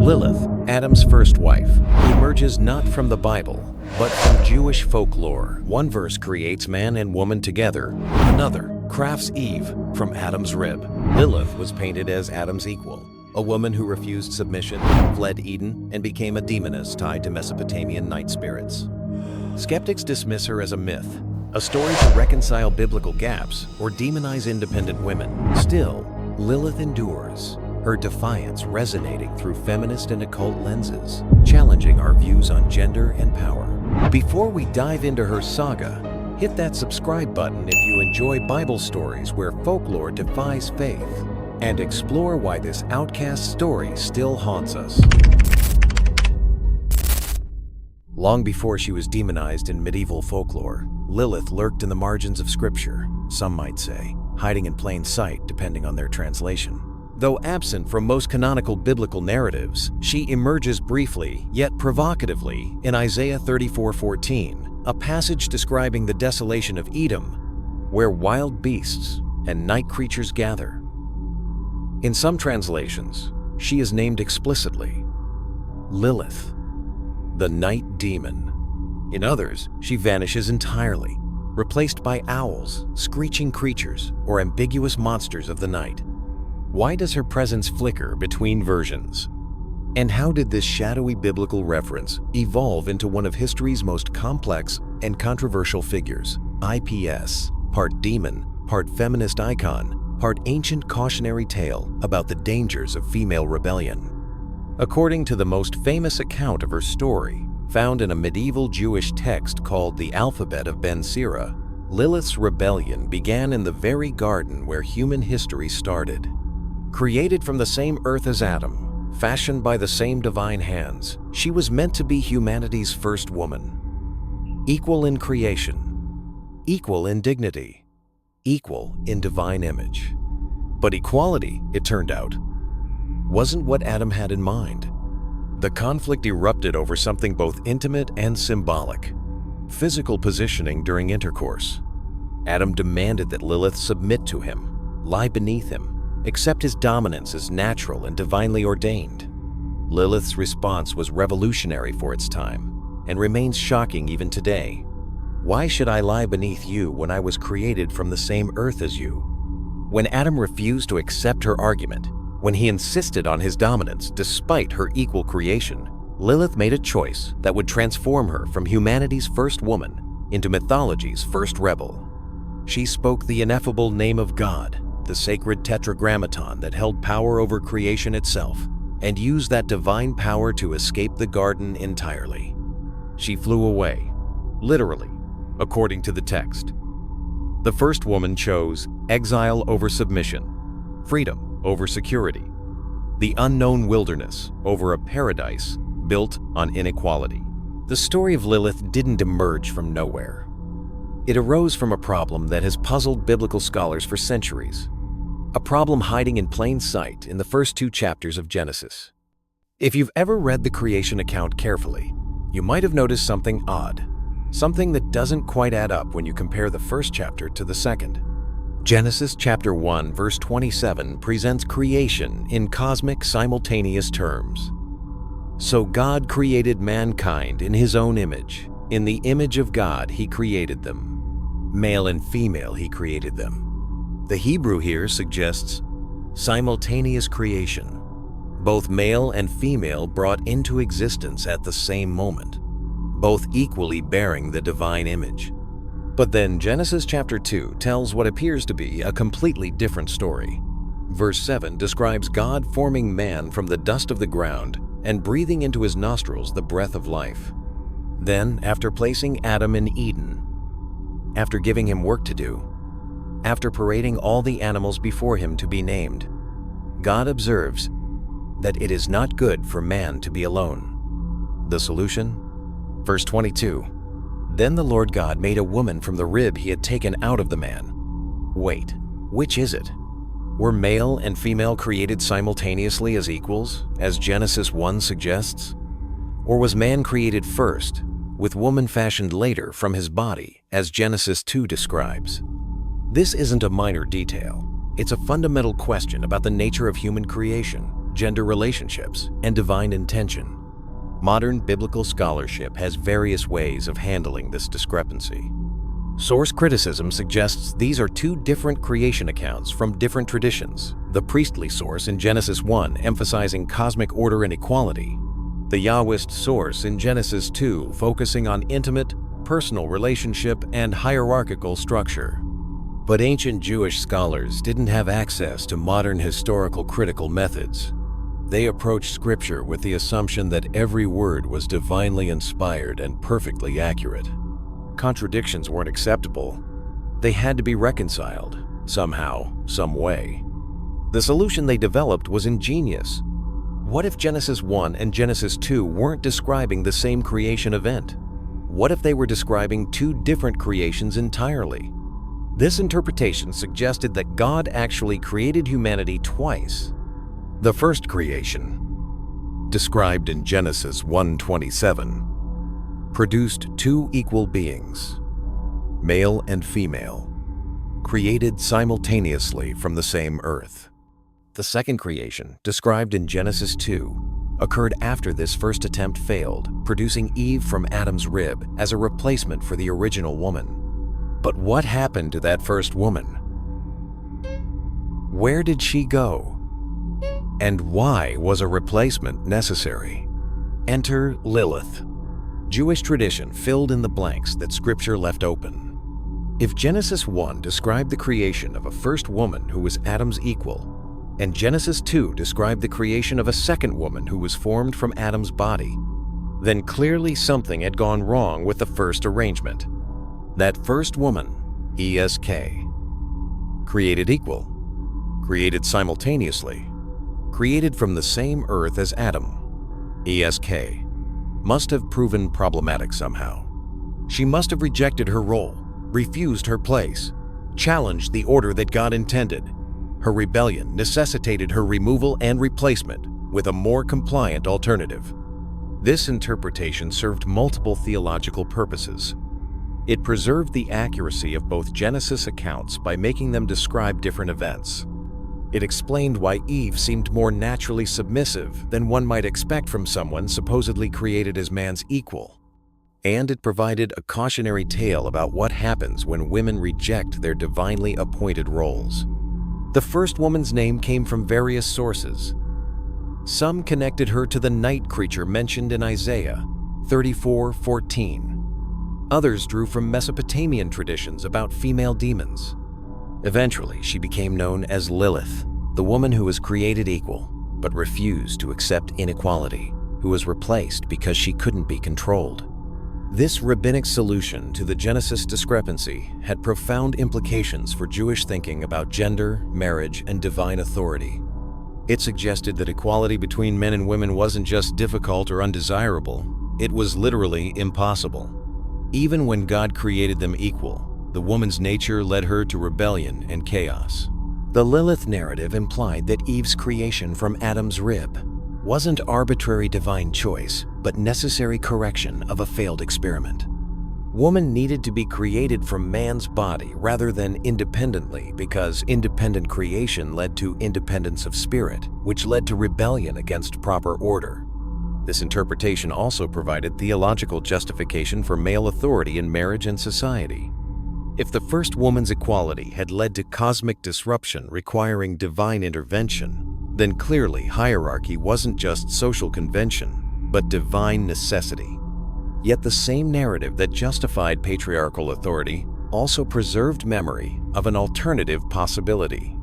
Lilith, Adam's first wife, emerges not from the Bible, but from Jewish folklore. One verse creates man and woman together, another crafts Eve from Adam's rib. Lilith was painted as Adam's equal, a woman who refused submission, fled Eden, and became a demoness tied to Mesopotamian night spirits. Skeptics dismiss her as a myth, a story to reconcile biblical gaps or demonize independent women. Still, Lilith endures, her defiance resonating through feminist and occult lenses, challenging our views on gender and power. Before we dive into her saga, hit that subscribe button if you enjoy Bible stories where folklore defies faith, and explore why this outcast story still haunts us. Long before she was demonized in medieval folklore, Lilith lurked in the margins of Scripture, some might say, hiding in plain sight depending on their translation. Though absent from most canonical biblical narratives, she emerges briefly, yet provocatively, in Isaiah 34:14, a passage describing the desolation of Edom, where wild beasts and night creatures gather. In some translations, she is named explicitly Lilith, the night demon. In others, she vanishes entirely, replaced by owls, screeching creatures, or ambiguous monsters of the night. Why does her presence flicker between versions? And how did this shadowy biblical reference evolve into one of history's most complex and controversial figures? IPS, part demon, part feminist icon, part ancient cautionary tale about the dangers of female rebellion. According to the most famous account of her story, found in a medieval Jewish text called the Alphabet of Ben Sira, Lilith's rebellion began in the very garden where human history started. Created from the same earth as Adam, fashioned by the same divine hands, she was meant to be humanity's first woman. Equal in creation, equal in dignity, equal in divine image. But equality, it turned out, wasn't what Adam had in mind. The conflict erupted over something both intimate and symbolic: physical positioning during intercourse. Adam demanded that Lilith submit to him, lie beneath him, accept his dominance as natural and divinely ordained. Lilith's response was revolutionary for its time and remains shocking even today. Why should I lie beneath you when I was created from the same earth as you? When Adam refused to accept her argument, when he insisted on his dominance despite her equal creation, Lilith made a choice that would transform her from humanity's first woman into mythology's first rebel. She spoke the ineffable name of God, the sacred tetragrammaton that held power over creation itself, and used that divine power to escape the garden entirely. She flew away, literally, according to the text. The first woman chose exile over submission, freedom over security, the unknown wilderness over a paradise built on inequality. The story of Lilith didn't emerge from nowhere. It arose from a problem that has puzzled biblical scholars for centuries. A problem hiding in plain sight in the first 2 chapters of Genesis. If you've ever read the creation account carefully, you might have noticed something odd, something that doesn't quite add up when you compare the first chapter to the second. Genesis chapter 1 verse 27 presents creation in cosmic simultaneous terms. So God created mankind in his own image. In the image of God he created them. Male and female he created them. The Hebrew here suggests simultaneous creation, both male and female brought into existence at the same moment, both equally bearing the divine image. But then Genesis chapter 2 tells what appears to be a completely different story. Verse 7 describes God forming man from the dust of the ground and breathing into his nostrils the breath of life. Then, after placing Adam in Eden, after giving him work to do, after parading all the animals before him to be named, God observes that it is not good for man to be alone. The solution? Verse 22, Then the Lord God made a woman from the rib he had taken out of the man. Wait, which is it? Were male and female created simultaneously as equals, as Genesis 1 suggests? Or was man created first, with woman fashioned later from his body, as Genesis 2 describes? This isn't a minor detail. It's a fundamental question about the nature of human creation. gender relationships, and divine intention. Modern biblical scholarship has various ways of handling this discrepancy. Source criticism suggests these are two different creation accounts from different traditions. The priestly source in Genesis 1 emphasizing cosmic order and equality. The Yahwist source in Genesis 2 focusing on intimate, personal relationship and hierarchical structure. But ancient Jewish scholars didn't have access to modern historical critical methods. They approached Scripture with the assumption that every word was divinely inspired and perfectly accurate. Contradictions weren't acceptable. They had to be reconciled, somehow, some way. The solution they developed was ingenious. What if Genesis 1 and Genesis 2 weren't describing the same creation event? What if they were describing two different creations entirely? This interpretation suggested that God actually created humanity twice. The first creation, described in Genesis 1:27, produced two equal beings, male and female, created simultaneously from the same earth. The second creation, described in Genesis 2, occurred after this first attempt failed, producing Eve from Adam's rib as a replacement for the original woman. But what happened to that first woman? Where did she go? And why was a replacement necessary? Enter Lilith. Jewish tradition filled in the blanks that Scripture left open. If Genesis 1 described the creation of a first woman who was Adam's equal, and Genesis 2 described the creation of a second woman who was formed from Adam's body, then clearly something had gone wrong with the first arrangement. That first woman, ESK, created equal, created simultaneously, created from the same earth as Adam, ESK, must have proven problematic somehow. She must have rejected her role, refused her place, challenged the order that God intended. Her rebellion necessitated her removal and replacement with a more compliant alternative. This interpretation served multiple theological purposes. It preserved the accuracy of both Genesis accounts by making them describe different events. It explained why Eve seemed more naturally submissive than one might expect from someone supposedly created as man's equal. And it provided a cautionary tale about what happens when women reject their divinely appointed roles. The first woman's name came from various sources. Some connected her to the night creature mentioned in Isaiah 34:14. Others drew from Mesopotamian traditions about female demons. Eventually, she became known as Lilith, the woman who was created equal, but refused to accept inequality, who was replaced because she couldn't be controlled. This rabbinic solution to the Genesis discrepancy had profound implications for Jewish thinking about gender, marriage, and divine authority. It suggested that equality between men and women wasn't just difficult or undesirable, it was literally impossible. Even when God created them equal, the woman's nature led her to rebellion and chaos. The Lilith narrative implied that Eve's creation from Adam's rib wasn't arbitrary divine choice, but necessary correction of a failed experiment. Woman needed to be created from man's body rather than independently because independent creation led to independence of spirit, which led to rebellion against proper order. This interpretation also provided theological justification for male authority in marriage and society. If the first woman's equality had led to cosmic disruption requiring divine intervention, then clearly hierarchy wasn't just social convention, but divine necessity. Yet the same narrative that justified patriarchal authority also preserved memory of an alternative possibility.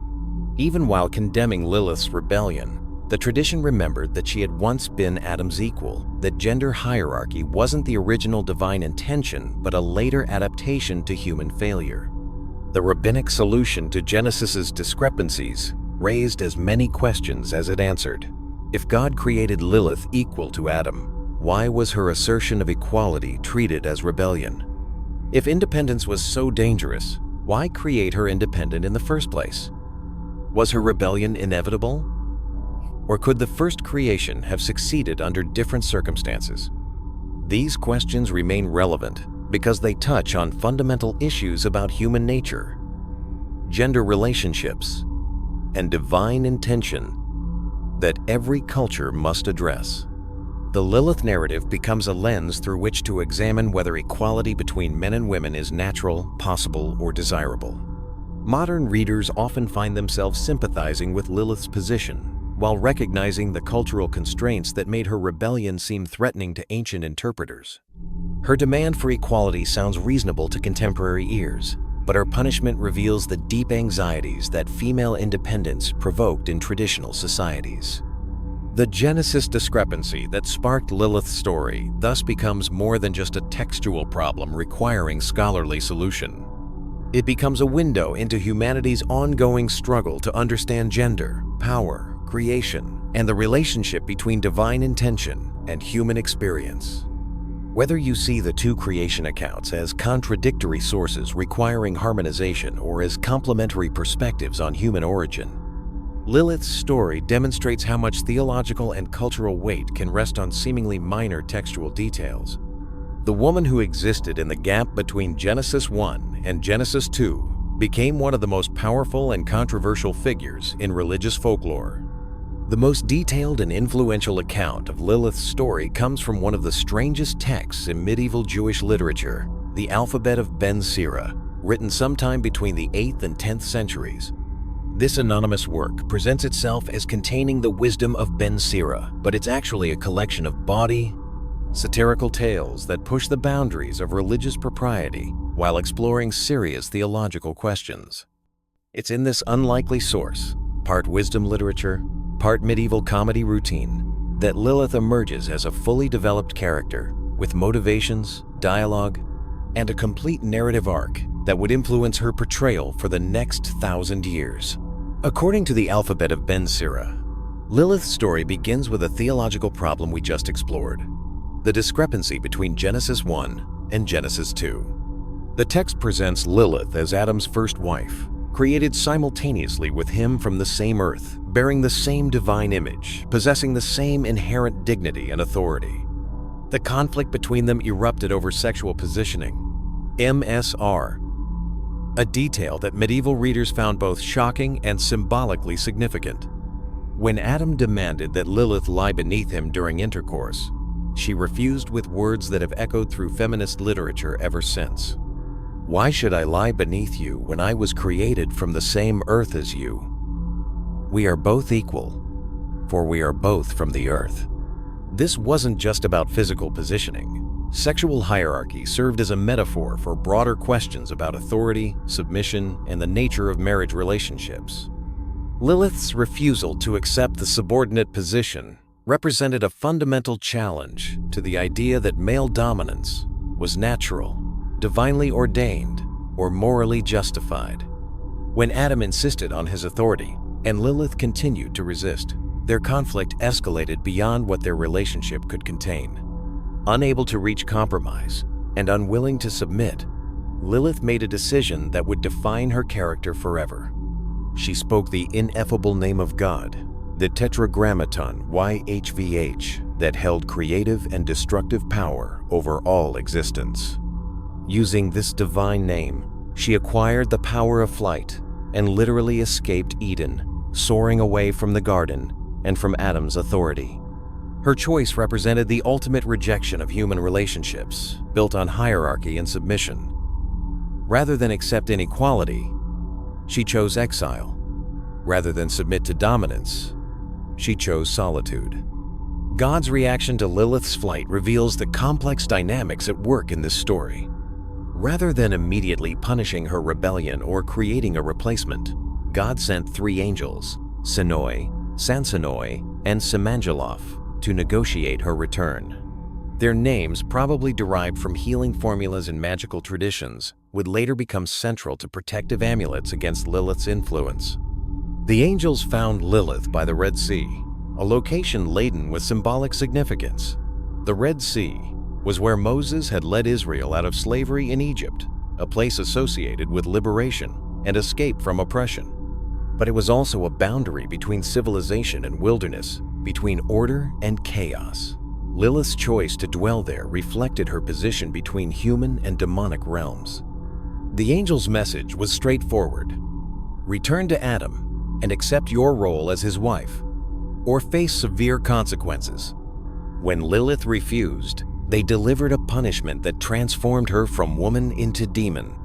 Even while condemning Lilith's rebellion, the tradition remembered that she had once been Adam's equal, that gender hierarchy wasn't the original divine intention, but a later adaptation to human failure. The rabbinic solution to Genesis's discrepancies raised as many questions as it answered. If God created Lilith equal to Adam, why was her assertion of equality treated as rebellion? If independence was so dangerous, why create her independent in the first place? Was her rebellion inevitable? Or could the first creation have succeeded under different circumstances? These questions remain relevant because they touch on fundamental issues about human nature, gender relationships, and divine intention. that every culture must address. The Lilith narrative becomes a lens through which to examine whether equality between men and women is natural, possible, or desirable. Modern readers often find themselves sympathizing with Lilith's position, while recognizing the cultural constraints that made her rebellion seem threatening to ancient interpreters. Her demand for equality sounds reasonable to contemporary ears, but her punishment reveals the deep anxieties that female independence provoked in traditional societies. The Genesis discrepancy that sparked Lilith's story thus becomes more than just a textual problem requiring scholarly solution. It becomes a window into humanity's ongoing struggle to understand gender, power, creation, and the relationship between divine intention and human experience. Whether you see the two creation accounts as contradictory sources requiring harmonization or as complementary perspectives on human origin, Lilith's story demonstrates how much theological and cultural weight can rest on seemingly minor textual details. The woman who existed in the gap between Genesis 1 and Genesis 2 became one of the most powerful and controversial figures in religious folklore. The most detailed and influential account of Lilith's story comes from one of the strangest texts in medieval Jewish literature, the Alphabet of Ben Sira, written sometime between the 8th and 10th centuries. This anonymous work presents itself as containing the wisdom of Ben Sira, but it's actually a collection of bawdy, satirical tales that push the boundaries of religious propriety while exploring serious theological questions. It's in this unlikely source, part wisdom literature, part medieval comedy routine, that Lilith emerges as a fully developed character with motivations, dialogue, and a complete narrative arc that would influence her portrayal for the next 1,000 years. According to the Alphabet of Ben Sira, Lilith's story begins with a theological problem we just explored: the discrepancy between Genesis 1 and Genesis 2. The text presents Lilith as Adam's first wife, created simultaneously with him from the same earth, bearing the same divine image, possessing the same inherent dignity and authority. The conflict between them erupted over sexual positioning, MSR, a detail that medieval readers found both shocking and symbolically significant. When Adam demanded that Lilith lie beneath him during intercourse, she refused with words that have echoed through feminist literature ever since. "Why should I lie beneath you when I was created from the same earth as you? We are both equal, for we are both from the earth." This wasn't just about physical positioning. Sexual hierarchy served as a metaphor for broader questions about authority, submission, and the nature of marriage relationships. Lilith's refusal to accept the subordinate position represented a fundamental challenge to the idea that male dominance was natural, divinely ordained, or morally justified. When Adam insisted on his authority and Lilith continued to resist, their conflict escalated beyond what their relationship could contain. Unable to reach compromise and unwilling to submit, Lilith made a decision that would define her character forever. She spoke the ineffable name of God, the Tetragrammaton YHVH, that held creative and destructive power over all existence. Using this divine name, she acquired the power of flight and literally escaped Eden, soaring away from the garden and from Adam's authority. Her choice represented the ultimate rejection of human relationships, built on hierarchy and submission. Rather than accept inequality, she chose exile. Rather than submit to dominance, she chose solitude. God's reaction to Lilith's flight reveals the complex dynamics at work in this story. Rather than immediately punishing her rebellion or creating a replacement, God sent 3 angels, Sinoi, Sansonoi, and Simanjalof, to negotiate her return. Their names, probably derived from healing formulas and magical traditions, would later become central to protective amulets against Lilith's influence. The angels found Lilith by the Red Sea, a location laden with symbolic significance. The Red Sea was where Moses had led Israel out of slavery in Egypt, a place associated with liberation and escape from oppression. But it was also a boundary between civilization and wilderness, between order and chaos. Lilith's choice to dwell there reflected her position between human and demonic realms. The angel's message was straightforward: return to Adam and accept your role as his wife. or face severe consequences. When Lilith refused, they delivered a punishment that transformed her from woman into demon.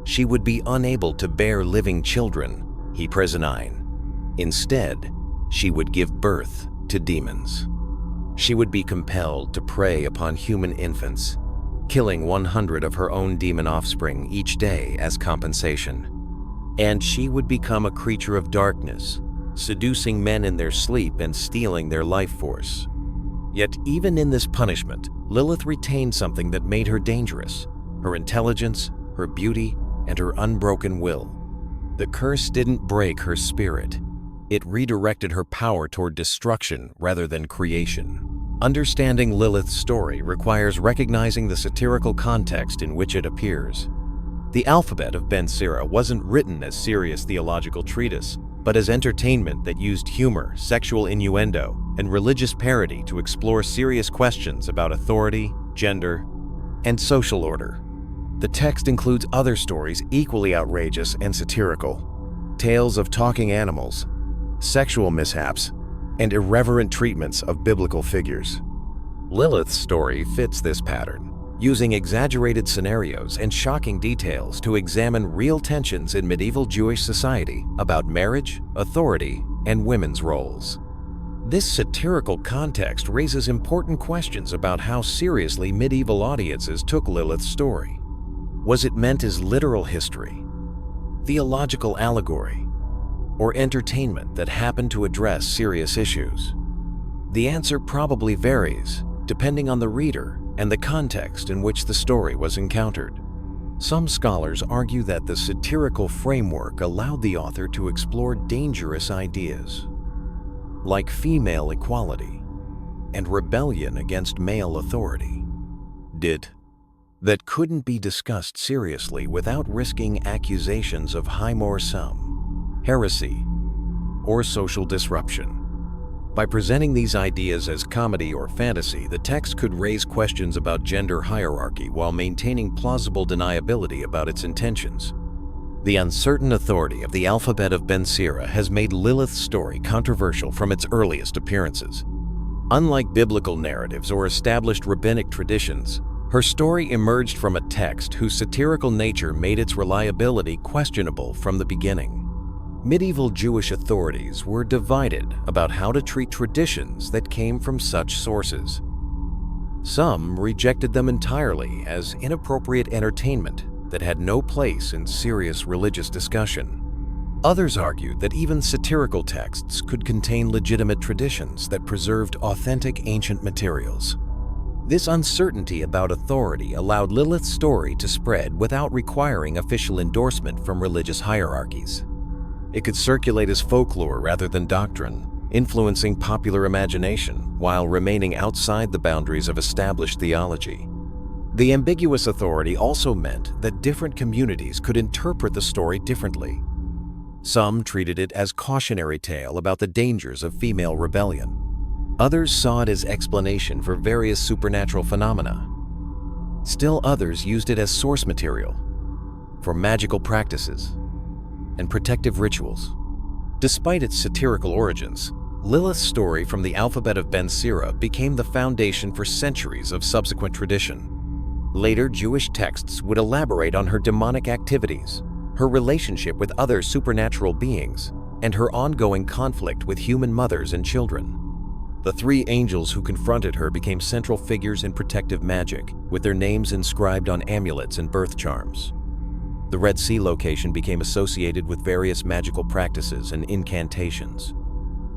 She would be unable to bear living children, he Presenine. Instead, she would give birth to demons. She would be compelled to prey upon human infants, killing 100 of her own demon offspring each day as compensation. And she would become a creature of darkness, seducing men in their sleep and stealing their life force. Yet even in this punishment, Lilith retained something that made her dangerous: her intelligence, her beauty, and her unbroken will. The curse didn't break her spirit. It redirected her power toward destruction rather than creation. Understanding Lilith's story requires recognizing the satirical context in which it appears. The alphabet of Ben Sira wasn't written as serious theological treatise, but as entertainment that used humor, sexual innuendo, and religious parody to explore serious questions about authority, gender, and social order. The text includes other stories equally outrageous and satirical: tales of talking animals, sexual mishaps, and irreverent treatments of biblical figures. Lilith's story fits this pattern, using exaggerated scenarios and shocking details to examine real tensions in medieval Jewish society about marriage, authority, and women's roles. This satirical context raises important questions about how seriously medieval audiences took Lilith's story. Was it meant as literal history, theological allegory, or entertainment that happened to address serious issues? The answer probably varies, depending on the reader and the context in which the story was encountered. Some scholars argue that the satirical framework allowed the author to explore dangerous ideas, like female equality and rebellion against male authority, that couldn't be discussed seriously without risking accusations of hymor-sum, heresy, or social disruption. By presenting these ideas as comedy or fantasy, the text could raise questions about gender hierarchy while maintaining plausible deniability about its intentions. The uncertain authority of the alphabet of Ben Sira has made Lilith's story controversial from its earliest appearances. Unlike biblical narratives or established rabbinic traditions, her story emerged from a text whose satirical nature made its reliability questionable from the beginning. Medieval Jewish authorities were divided about how to treat traditions that came from such sources. Some rejected them entirely as inappropriate entertainment that had no place in serious religious discussion. Others argued that even satirical texts could contain legitimate traditions that preserved authentic ancient materials. This uncertainty about authority allowed Lilith's story to spread without requiring official endorsement from religious hierarchies. It could circulate as folklore rather than doctrine, influencing popular imagination while remaining outside the boundaries of established theology. The ambiguous authority also meant that different communities could interpret the story differently. Some treated it as cautionary tale about the dangers of female rebellion. Others saw it as explanation for various supernatural phenomena. Still others used it as source material for magical practices and protective rituals. Despite its satirical origins, Lilith's story from the alphabet of Ben Sira became the foundation for centuries of subsequent tradition. Later Jewish texts would elaborate on her demonic activities, her relationship with other supernatural beings, and her ongoing conflict with human mothers and children. The three angels who confronted her became central figures in protective magic, with their names inscribed on amulets and birth charms. The Red Sea location became associated with various magical practices and incantations.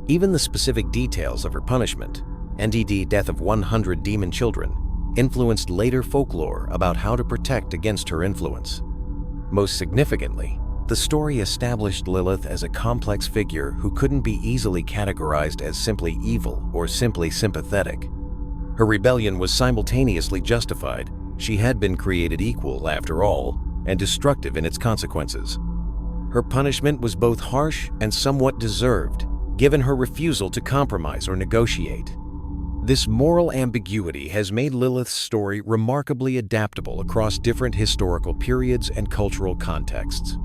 Even the specific details of her punishment, NDD death of 100 demon children, influenced later folklore about how to protect against her influence. Most significantly, the story established Lilith as a complex figure who couldn't be easily categorized as simply evil or simply sympathetic. Her rebellion was simultaneously justified. She had been created equal, after all, and destructive in its consequences. Her punishment was both harsh and somewhat deserved, given her refusal to compromise or negotiate. This moral ambiguity has made Lilith's story remarkably adaptable across different historical periods and cultural contexts.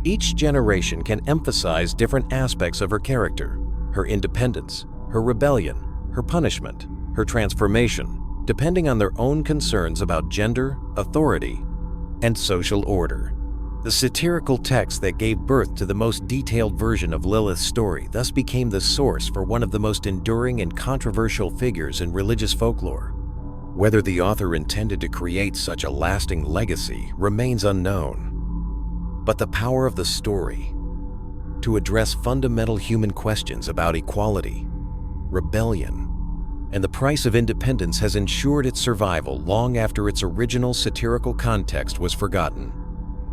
Each generation can emphasize different aspects of her character: her independence, her rebellion, her punishment, her transformation, depending on their own concerns about gender, authority, and social order. The satirical text that gave birth to the most detailed version of Lilith's story thus became the source for one of the most enduring and controversial figures in religious folklore. Whether the author intended to create such a lasting legacy remains unknown. But the power of the story to address fundamental human questions about equality, rebellion, and the price of independence has ensured its survival long after its original satirical context was forgotten.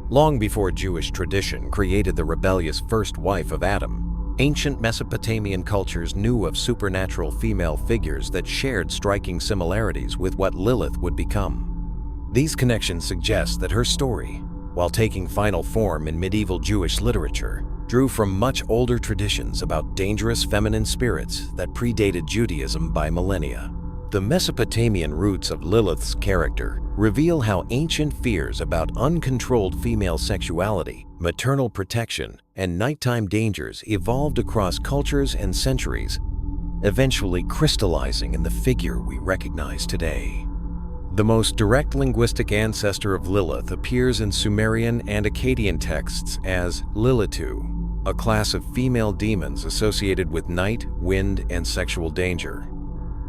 Long before Jewish tradition created the rebellious first wife of Adam, ancient Mesopotamian cultures knew of supernatural female figures that shared striking similarities with what Lilith would become. These connections suggest that her story, while taking final form in medieval Jewish literature, drew from much older traditions about dangerous feminine spirits that predated Judaism by millennia. The Mesopotamian roots of Lilith's character reveal how ancient fears about uncontrolled female sexuality, maternal protection, and nighttime dangers evolved across cultures and centuries, eventually crystallizing in the figure we recognize today. The most direct linguistic ancestor of Lilith appears in Sumerian and Akkadian texts as Lilitu, a class of female demons associated with night, wind, and sexual danger.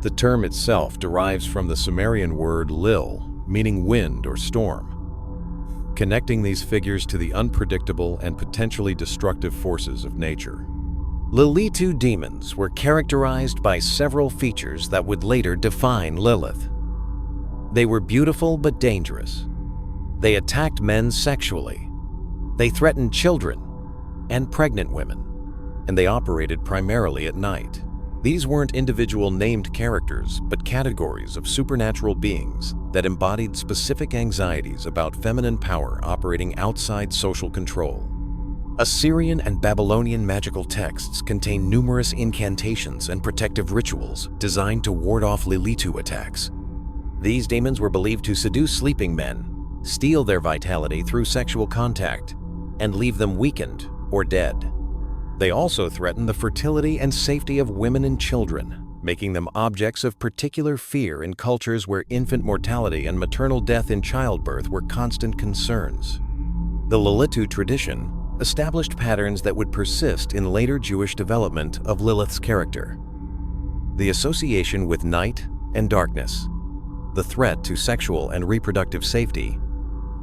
The term itself derives from the Sumerian word lil, meaning wind or storm, connecting these figures to the unpredictable and potentially destructive forces of nature. Lilitu demons were characterized by several features that would later define Lilith. They were beautiful but dangerous. They attacked men sexually. They threatened children and pregnant women, and they operated primarily at night. These weren't individual named characters, but categories of supernatural beings that embodied specific anxieties about feminine power operating outside social control. Assyrian and Babylonian magical texts contain numerous incantations and protective rituals designed to ward off Lilitu attacks. These demons were believed to seduce sleeping men, steal their vitality through sexual contact, and leave them weakened or dead. They also threaten the fertility and safety of women and children, making them objects of particular fear in cultures where infant mortality and maternal death in childbirth were constant concerns. The Lilitu tradition established patterns that would persist in later Jewish development of Lilith's character. The association with night and darkness, the threat to sexual and reproductive safety,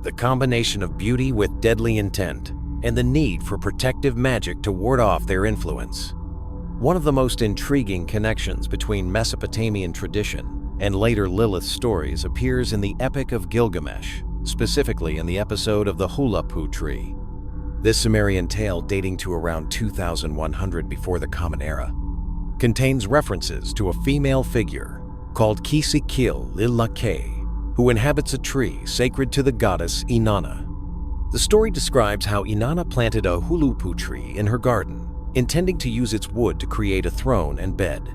the combination of beauty with deadly intent, and the need for protective magic to ward off their influence. One of the most intriguing connections between Mesopotamian tradition and later Lilith stories appears in the Epic of Gilgamesh, specifically in the episode of the Hulapu tree. This Sumerian tale, dating to around 2100 before the Common Era, contains references to a female figure called Kisikil-Lilake, who inhabits a tree sacred to the goddess Inanna. The story describes how Inanna planted a hulupu tree in her garden, intending to use its wood to create a throne and bed.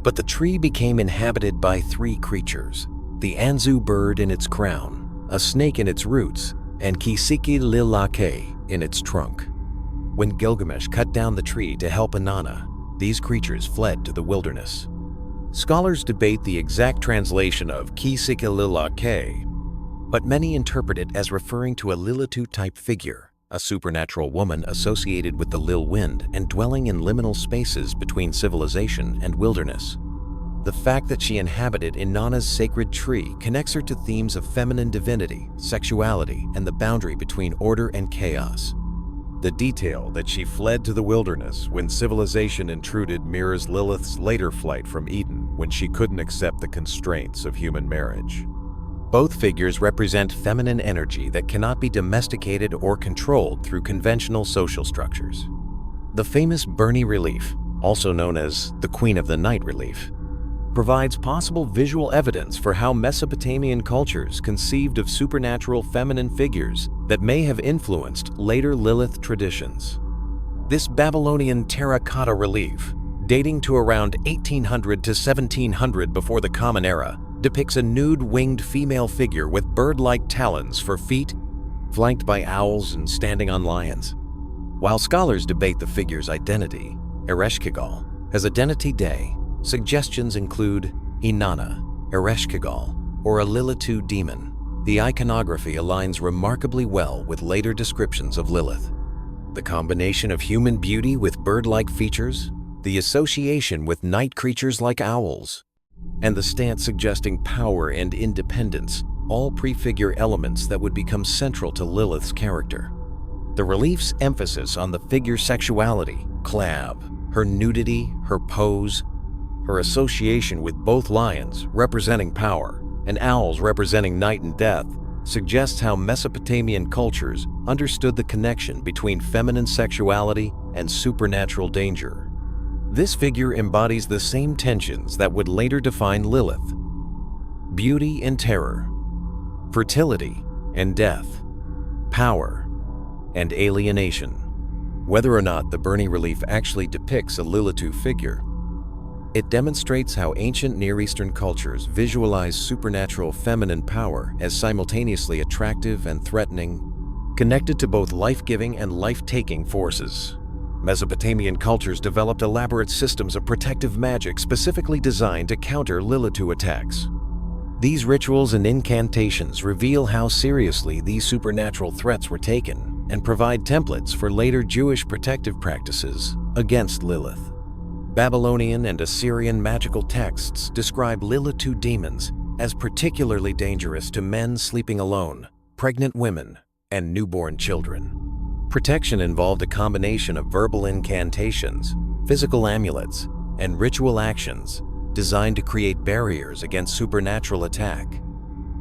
But the tree became inhabited by three creatures: the Anzu bird in its crown, a snake in its roots, and Kisikil-Lilake in its trunk. When Gilgamesh cut down the tree to help Inanna, these creatures fled to the wilderness. Scholars debate the exact translation of Kisikil-Lilake, but many interpret it as referring to a Lilitu-type figure, a supernatural woman associated with the Lil wind and dwelling in liminal spaces between civilization and wilderness. The fact that she inhabited Inanna's sacred tree connects her to themes of feminine divinity, sexuality, and the boundary between order and chaos. The detail that she fled to the wilderness when civilization intruded mirrors Lilith's later flight from Eden when she couldn't accept the constraints of human marriage. Both figures represent feminine energy that cannot be domesticated or controlled through conventional social structures. The famous Burney relief, also known as the Queen of the Night relief, provides possible visual evidence for how Mesopotamian cultures conceived of supernatural feminine figures that may have influenced later Lilith traditions. This Babylonian terracotta relief, dating to around 1800 to 1700 before the Common Era, depicts a nude winged female figure with bird-like talons for feet, flanked by owls and standing on lions. While scholars debate the figure's identity, Ereshkigal, As Identity Day, suggestions include Inanna, Ereshkigal, or a Lilith demon. The iconography aligns remarkably well with later descriptions of Lilith. The combination of human beauty with bird-like features, the association with night creatures like owls, and the stance suggesting power and independence all prefigure elements that would become central to Lilith's character. The relief's emphasis on the figure's sexuality, Clav, her nudity, her pose, her association with both lions representing power and owls representing night and death, suggests how Mesopotamian cultures understood the connection between feminine sexuality and supernatural danger. This figure embodies the same tensions that would later define Lilith: beauty and terror, fertility and death, power and alienation. Whether or not the Burney relief actually depicts a Lilith figure, it demonstrates how ancient Near Eastern cultures visualize supernatural feminine power as simultaneously attractive and threatening, connected to both life-giving and life-taking forces. Mesopotamian cultures developed elaborate systems of protective magic specifically designed to counter Lilith attacks. These rituals and incantations reveal how seriously these supernatural threats were taken and provide templates for later Jewish protective practices against Lilith. Babylonian and Assyrian magical texts describe Lilith demons as particularly dangerous to men sleeping alone, pregnant women, and newborn children. Protection involved a combination of verbal incantations, physical amulets, and ritual actions designed to create barriers against supernatural attack.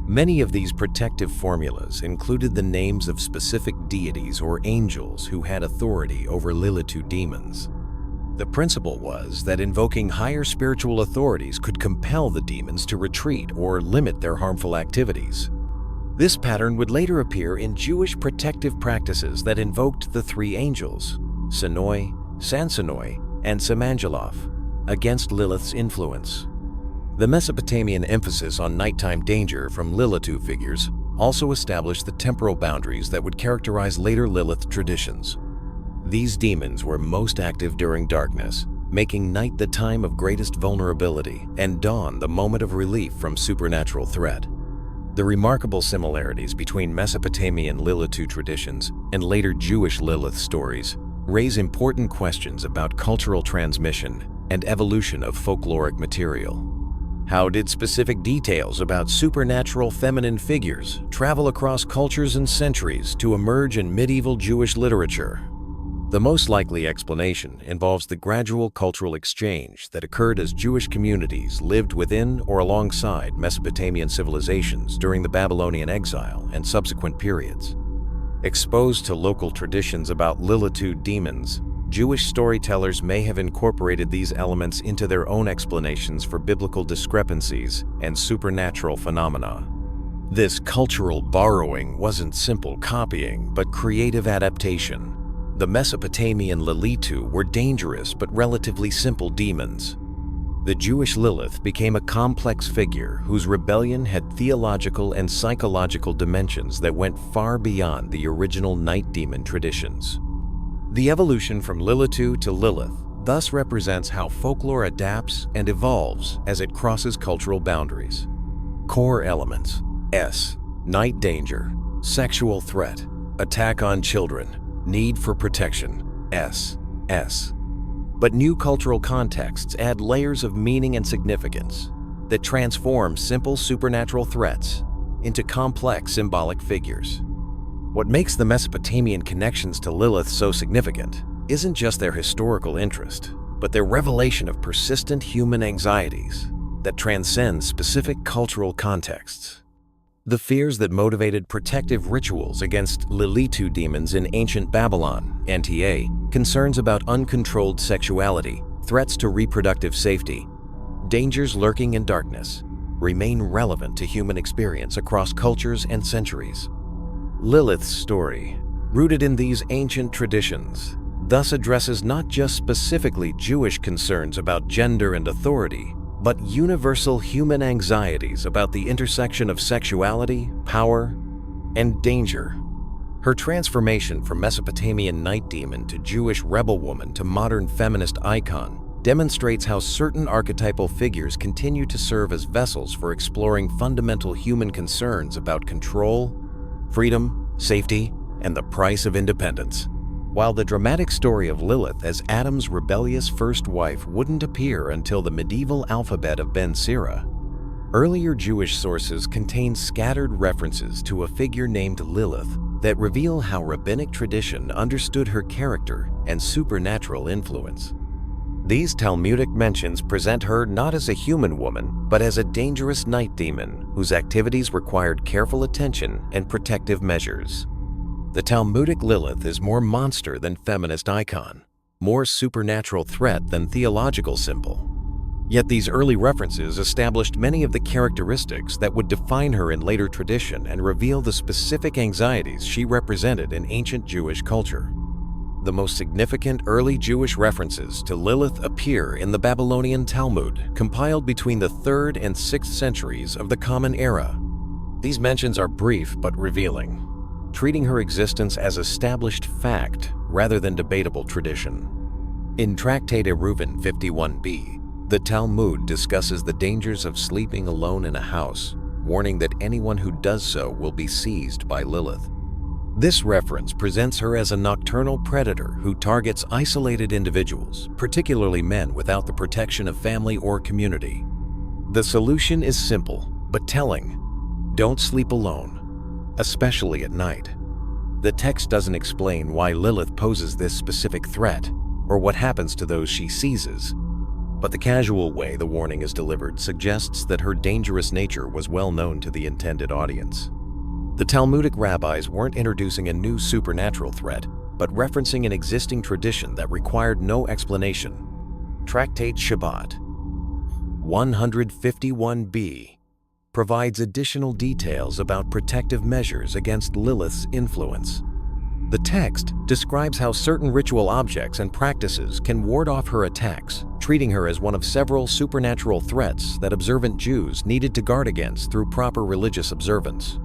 Many of these protective formulas included the names of specific deities or angels who had authority over Lilith demons. The principle was that invoking higher spiritual authorities could compel the demons to retreat or limit their harmful activities. This pattern would later appear in Jewish protective practices that invoked the three angels, Sinoi, Sansonoi, and Samanjaloth, against Lilith's influence. The Mesopotamian emphasis on nighttime danger from Lilith figures also established the temporal boundaries that would characterize later Lilith traditions. These demons were most active during darkness, making night the time of greatest vulnerability and dawn the moment of relief from supernatural threat. The remarkable similarities between Mesopotamian Lilith traditions and later Jewish Lilith stories raise important questions about cultural transmission and evolution of folkloric material. How did specific details about supernatural feminine figures travel across cultures and centuries to emerge in medieval Jewish literature? The most likely explanation involves the gradual cultural exchange that occurred as Jewish communities lived within or alongside Mesopotamian civilizations during the Babylonian exile and subsequent periods. Exposed to local traditions about Lilith demons, Jewish storytellers may have incorporated these elements into their own explanations for biblical discrepancies and supernatural phenomena. This cultural borrowing wasn't simple copying, but creative adaptation. The Mesopotamian Lilith were dangerous but relatively simple demons. The Jewish Lilith became a complex figure whose rebellion had theological and psychological dimensions that went far beyond the original night demon traditions. The evolution from Lilith to Lilith thus represents how folklore adapts and evolves as it crosses cultural boundaries. Core elements: S. Night danger, sexual threat, attack on children, need for protection, S. But new cultural contexts add layers of meaning and significance that transform simple supernatural threats into complex symbolic figures. What makes the Mesopotamian connections to Lilith so significant isn't just their historical interest, but their revelation of persistent human anxieties that transcend specific cultural contexts. The fears that motivated protective rituals against Lilith demons in ancient Babylon, NTA, concerns about uncontrolled sexuality, threats to reproductive safety, dangers lurking in darkness, remain relevant to human experience across cultures and centuries. Lilith's story, rooted in these ancient traditions, thus addresses not just specifically Jewish concerns about gender and authority, but universal human anxieties about the intersection of sexuality, power, and danger. Her transformation from Mesopotamian night demon to Jewish rebel woman to modern feminist icon demonstrates how certain archetypal figures continue to serve as vessels for exploring fundamental human concerns about control, freedom, safety, and the price of independence. While the dramatic story of Lilith as Adam's rebellious first wife wouldn't appear until the medieval alphabet of Ben Sira, earlier Jewish sources contain scattered references to a figure named Lilith that reveal how rabbinic tradition understood her character and supernatural influence. These Talmudic mentions present her not as a human woman, but as a dangerous night demon whose activities required careful attention and protective measures. The Talmudic Lilith is more monster than feminist icon, more supernatural threat than theological symbol. Yet these early references established many of the characteristics that would define her in later tradition and reveal the specific anxieties she represented in ancient Jewish culture. The most significant early Jewish references to Lilith appear in the Babylonian Talmud, compiled between the 3rd and 6th centuries of the Common Era. These mentions are brief but revealing, treating her existence as established fact rather than debatable tradition. In Tractate Eruvin 51b, the Talmud discusses the dangers of sleeping alone in a house, warning that anyone who does so will be seized by Lilith. This reference presents her as a nocturnal predator who targets isolated individuals, particularly men without the protection of family or community. The solution is simple but telling: don't sleep alone, especially at night. The text doesn't explain why Lilith poses this specific threat or what happens to those she seizes, but the casual way the warning is delivered suggests that her dangerous nature was well known to the intended audience. The Talmudic rabbis weren't introducing a new supernatural threat, but referencing an existing tradition that required no explanation. Tractate Shabbat 151b provides additional details about protective measures against Lilith's influence. The text describes how certain ritual objects and practices can ward off her attacks, treating her as one of several supernatural threats that observant Jews needed to guard against through proper religious observance.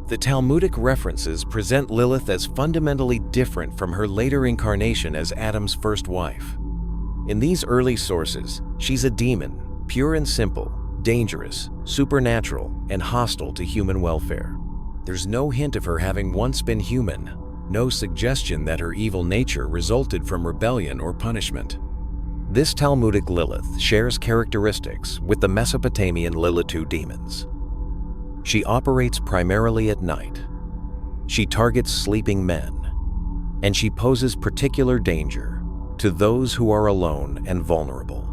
The Talmudic references present Lilith as fundamentally different from her later incarnation as Adam's first wife. In these early sources, she's a demon, pure and simple, dangerous, supernatural, and hostile to human welfare. There's no hint of her having once been human, no suggestion that her evil nature resulted from rebellion or punishment. This Talmudic Lilith shares characteristics with the Mesopotamian Lilitu demons. She operates primarily at night. She targets sleeping men, and she poses particular danger to those who are alone and vulnerable.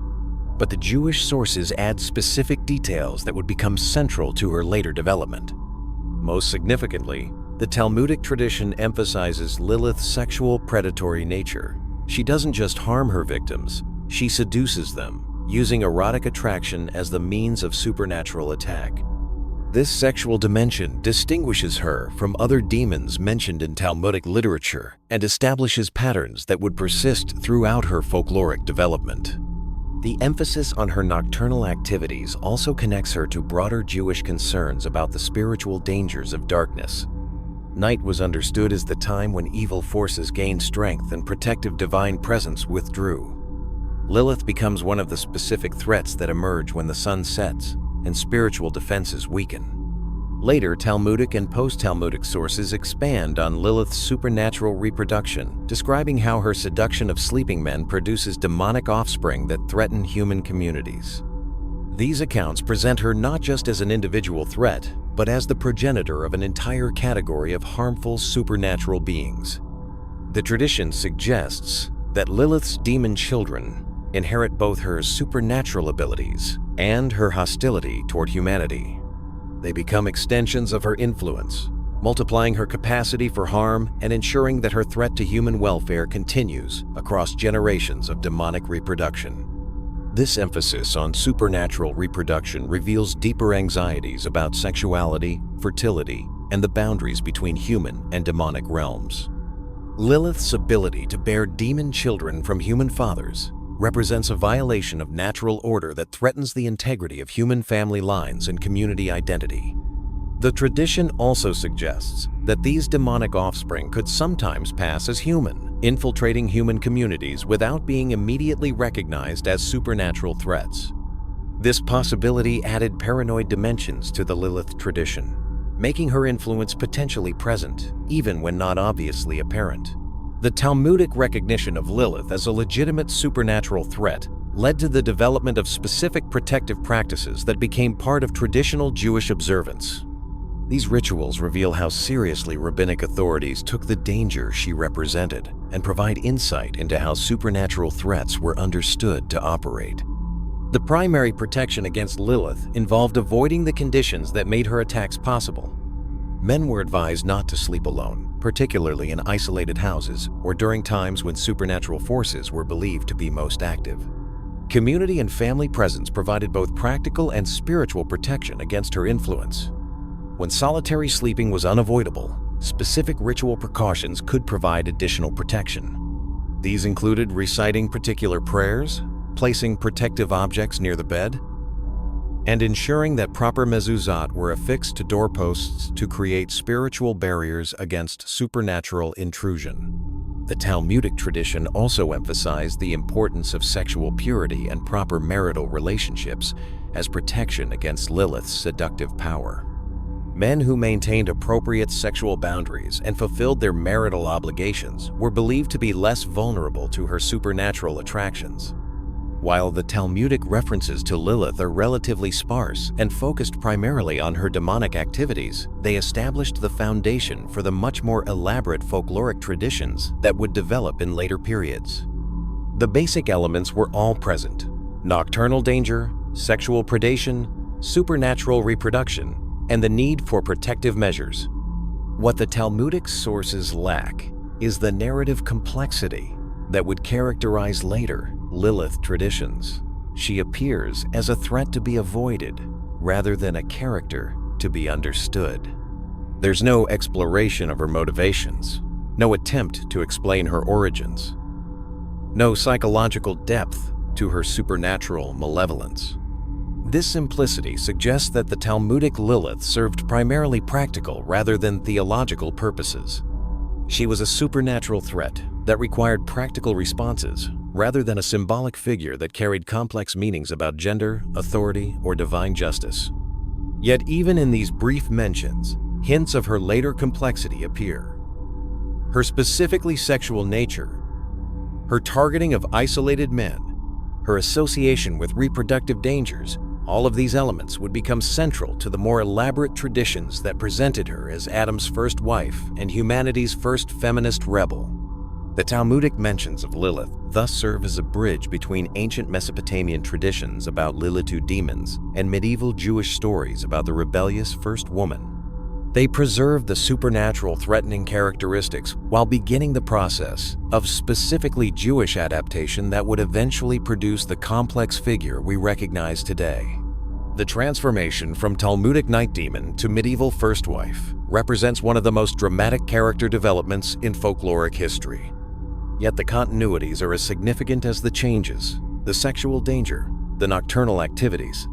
But the Jewish sources add specific details that would become central to her later development. Most significantly, the Talmudic tradition emphasizes Lilith's sexual predatory nature. She doesn't just harm her victims, she seduces them, using erotic attraction as the means of supernatural attack. This sexual dimension distinguishes her from other demons mentioned in Talmudic literature and establishes patterns that would persist throughout her folkloric development. The emphasis on her nocturnal activities also connects her to broader Jewish concerns about the spiritual dangers of darkness. Night was understood as the time when evil forces gained strength and protective divine presence withdrew. Lilith becomes one of the specific threats that emerge when the sun sets and spiritual defenses weaken. Later, Talmudic and post-Talmudic sources expand on Lilith's supernatural reproduction, describing how her seduction of sleeping men produces demonic offspring that threaten human communities. These accounts present her not just as an individual threat, but as the progenitor of an entire category of harmful supernatural beings. The tradition suggests that Lilith's demon children inherit both her supernatural abilities and her hostility toward humanity. They become extensions of her influence, multiplying her capacity for harm and ensuring that her threat to human welfare continues across generations of demonic reproduction. This emphasis on supernatural reproduction reveals deeper anxieties about sexuality, fertility, and the boundaries between human and demonic realms. Lilith's ability to bear demon children from human fathers represents a violation of natural order that threatens the integrity of human family lines and community identity. The tradition also suggests that these demonic offspring could sometimes pass as human, infiltrating human communities without being immediately recognized as supernatural threats. This possibility added paranoid dimensions to the Lilith tradition, making her influence potentially present, even when not obviously apparent. The Talmudic recognition of Lilith as a legitimate supernatural threat led to the development of specific protective practices that became part of traditional Jewish observance. These rituals reveal how seriously rabbinic authorities took the danger she represented and provide insight into how supernatural threats were understood to operate. The primary protection against Lilith involved avoiding the conditions that made her attacks possible. Men were advised not to sleep alone, particularly in isolated houses or during times when supernatural forces were believed to be most active. Community and family presence provided both practical and spiritual protection against her influence. When solitary sleeping was unavoidable, specific ritual precautions could provide additional protection. These included reciting particular prayers, placing protective objects near the bed, and ensuring that proper mezuzot were affixed to doorposts to create spiritual barriers against supernatural intrusion. The Talmudic tradition also emphasized the importance of sexual purity and proper marital relationships as protection against Lilith's seductive power. Men who maintained appropriate sexual boundaries and fulfilled their marital obligations were believed to be less vulnerable to her supernatural attractions. While the Talmudic references to Lilith are relatively sparse and focused primarily on her demonic activities, they established the foundation for the much more elaborate folkloric traditions that would develop in later periods. The basic elements were all present: nocturnal danger, sexual predation, supernatural reproduction, and the need for protective measures. What the Talmudic sources lack is the narrative complexity that would characterize later Lilith traditions. She appears as a threat to be avoided rather than a character to be understood. There's no exploration of her motivations, no attempt to explain her origins, no psychological depth to her supernatural malevolence. This simplicity suggests that the Talmudic Lilith served primarily practical rather than theological purposes. She was a supernatural threat that required practical responses rather than a symbolic figure that carried complex meanings about gender, authority, or divine justice. Yet even in these brief mentions, hints of her later complexity appear. Her specifically sexual nature, her targeting of isolated men, her association with reproductive dangers, all of these elements would become central to the more elaborate traditions that presented her as Adam's first wife and humanity's first feminist rebel. The Talmudic mentions of Lilith thus serve as a bridge between ancient Mesopotamian traditions about Lilithu demons and medieval Jewish stories about the rebellious first woman. They preserve the supernatural threatening characteristics while beginning the process of specifically Jewish adaptation that would eventually produce the complex figure we recognize today. The transformation from Talmudic night demon to medieval first wife represents one of the most dramatic character developments in folkloric history. Yet the continuities are as significant as the changes: the sexual danger, the nocturnal activities,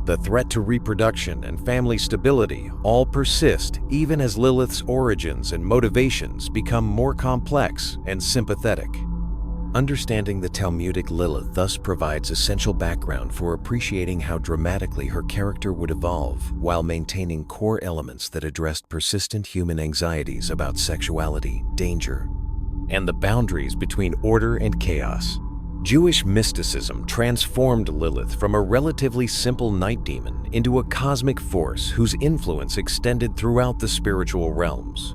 the threat to reproduction and family stability all persist even as Lilith's origins and motivations become more complex and sympathetic. Understanding the Talmudic Lilith thus provides essential background for appreciating how dramatically her character would evolve while maintaining core elements that addressed persistent human anxieties about sexuality, danger, and the boundaries between order and chaos. Jewish mysticism transformed Lilith from a relatively simple night demon into a cosmic force whose influence extended throughout the spiritual realms.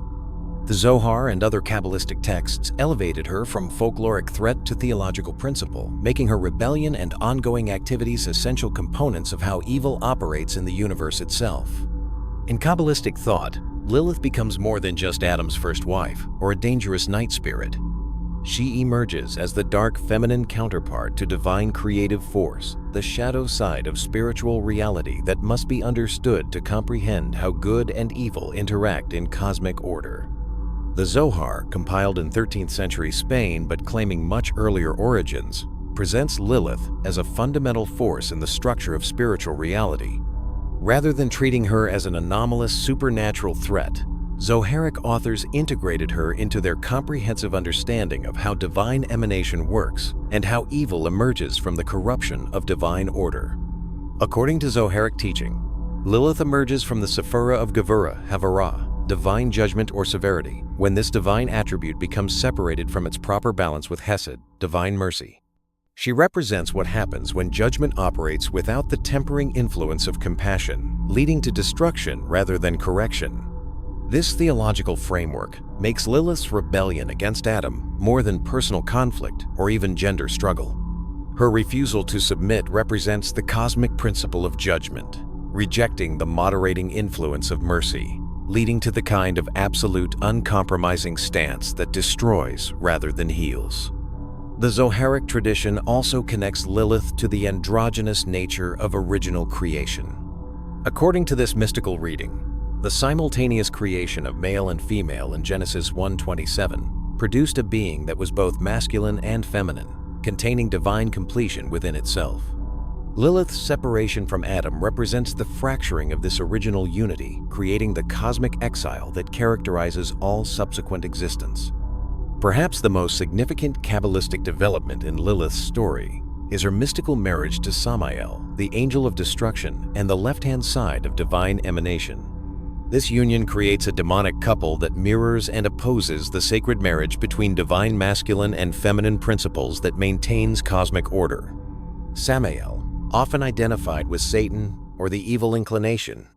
The Zohar and other Kabbalistic texts elevated her from folkloric threat to theological principle, making her rebellion and ongoing activities essential components of how evil operates in the universe itself. In Kabbalistic thought, Lilith becomes more than just Adam's first wife or a dangerous night spirit. She emerges as the dark feminine counterpart to divine creative force, the shadow side of spiritual reality that must be understood to comprehend how good and evil interact in cosmic order. The Zohar, compiled in 13th century Spain but claiming much earlier origins, presents Lilith as a fundamental force in the structure of spiritual reality. Rather than treating her as an anomalous supernatural threat, Zoharic authors integrated her into their comprehensive understanding of how divine emanation works and how evil emerges from the corruption of divine order. According to Zoharic teaching, Lilith emerges from the Sephirah of Gevurah, Havarah, divine judgment or severity, when this divine attribute becomes separated from its proper balance with Hesed, divine mercy. She represents what happens when judgment operates without the tempering influence of compassion, leading to destruction rather than correction. This theological framework makes Lilith's rebellion against Adam more than personal conflict or even gender struggle. Her refusal to submit represents the cosmic principle of judgment, rejecting the moderating influence of mercy, leading to the kind of absolute, uncompromising stance that destroys rather than heals. The Zoharic tradition also connects Lilith to the androgynous nature of original creation. According to this mystical reading, the simultaneous creation of male and female in Genesis 1:27 produced a being that was both masculine and feminine, containing divine completion within itself. Lilith's separation from Adam represents the fracturing of this original unity, creating the cosmic exile that characterizes all subsequent existence. Perhaps the most significant Kabbalistic development in Lilith's story is her mystical marriage to Samael, the angel of destruction and the left-hand side of divine emanation. This union creates a demonic couple that mirrors and opposes the sacred marriage between divine masculine and feminine principles that maintains cosmic order. Samael, often identified with Satan or the evil inclination,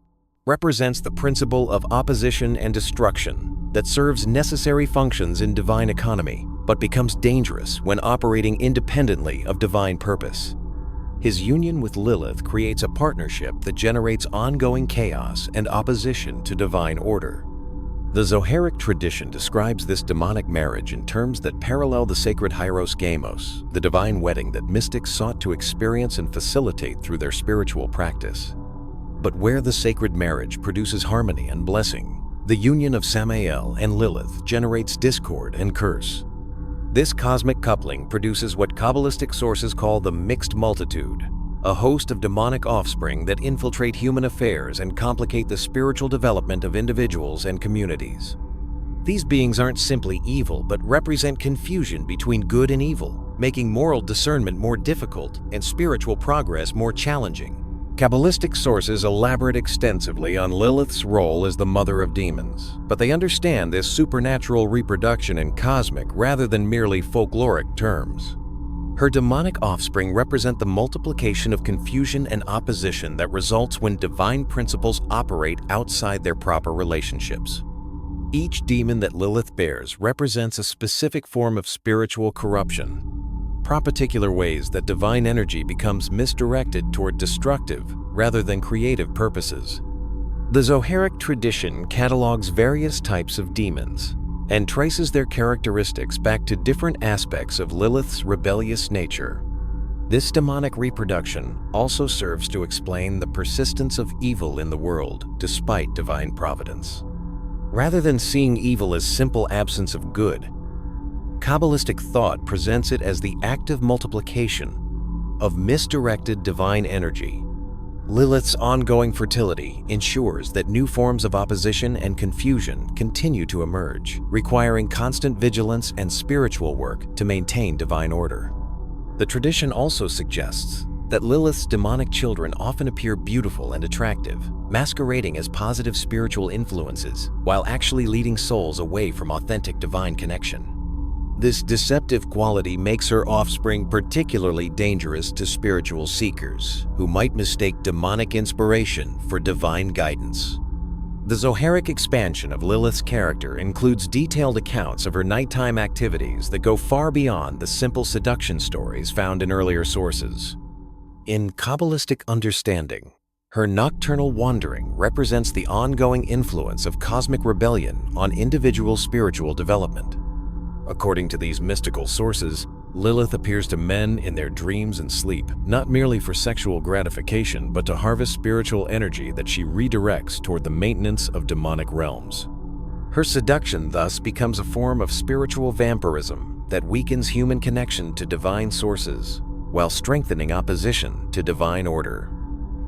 represents the principle of opposition and destruction that serves necessary functions in divine economy, but becomes dangerous when operating independently of divine purpose. His union with Lilith creates a partnership that generates ongoing chaos and opposition to divine order. The Zoharic tradition describes this demonic marriage in terms that parallel the sacred Hieros Gamos, the divine wedding that mystics sought to experience and facilitate through their spiritual practice. But where the sacred marriage produces harmony and blessing, the union of Samael and Lilith generates discord and curse. This cosmic coupling produces what Kabbalistic sources call the mixed multitude, a host of demonic offspring that infiltrate human affairs and complicate the spiritual development of individuals and communities. These beings aren't simply evil, but represent confusion between good and evil, making moral discernment more difficult and spiritual progress more challenging. Kabbalistic sources elaborate extensively on Lilith's role as the mother of demons, but they understand this supernatural reproduction in cosmic rather than merely folkloric terms. Her demonic offspring represent the multiplication of confusion and opposition that results when divine principles operate outside their proper relationships. Each demon that Lilith bears represents a specific form of spiritual corruption, particular ways that divine energy becomes misdirected toward destructive rather than creative purposes. The Zoharic tradition catalogs various types of demons and traces their characteristics back to different aspects of Lilith's rebellious nature. This demonic reproduction also serves to explain the persistence of evil in the world despite divine providence. Rather than seeing evil as simple absence of good, Kabbalistic thought presents it as the active multiplication of misdirected divine energy. Lilith's ongoing fertility ensures that new forms of opposition and confusion continue to emerge, requiring constant vigilance and spiritual work to maintain divine order. The tradition also suggests that Lilith's demonic children often appear beautiful and attractive, masquerading as positive spiritual influences while actually leading souls away from authentic divine connection. This deceptive quality makes her offspring particularly dangerous to spiritual seekers who might mistake demonic inspiration for divine guidance. The Zoharic expansion of Lilith's character includes detailed accounts of her nighttime activities that go far beyond the simple seduction stories found in earlier sources. In Kabbalistic understanding, her nocturnal wandering represents the ongoing influence of cosmic rebellion on individual spiritual development. According to these mystical sources, Lilith appears to men in their dreams and sleep, not merely for sexual gratification, but to harvest spiritual energy that she redirects toward the maintenance of demonic realms. Her seduction thus becomes a form of spiritual vampirism that weakens human connection to divine sources, while strengthening opposition to divine order.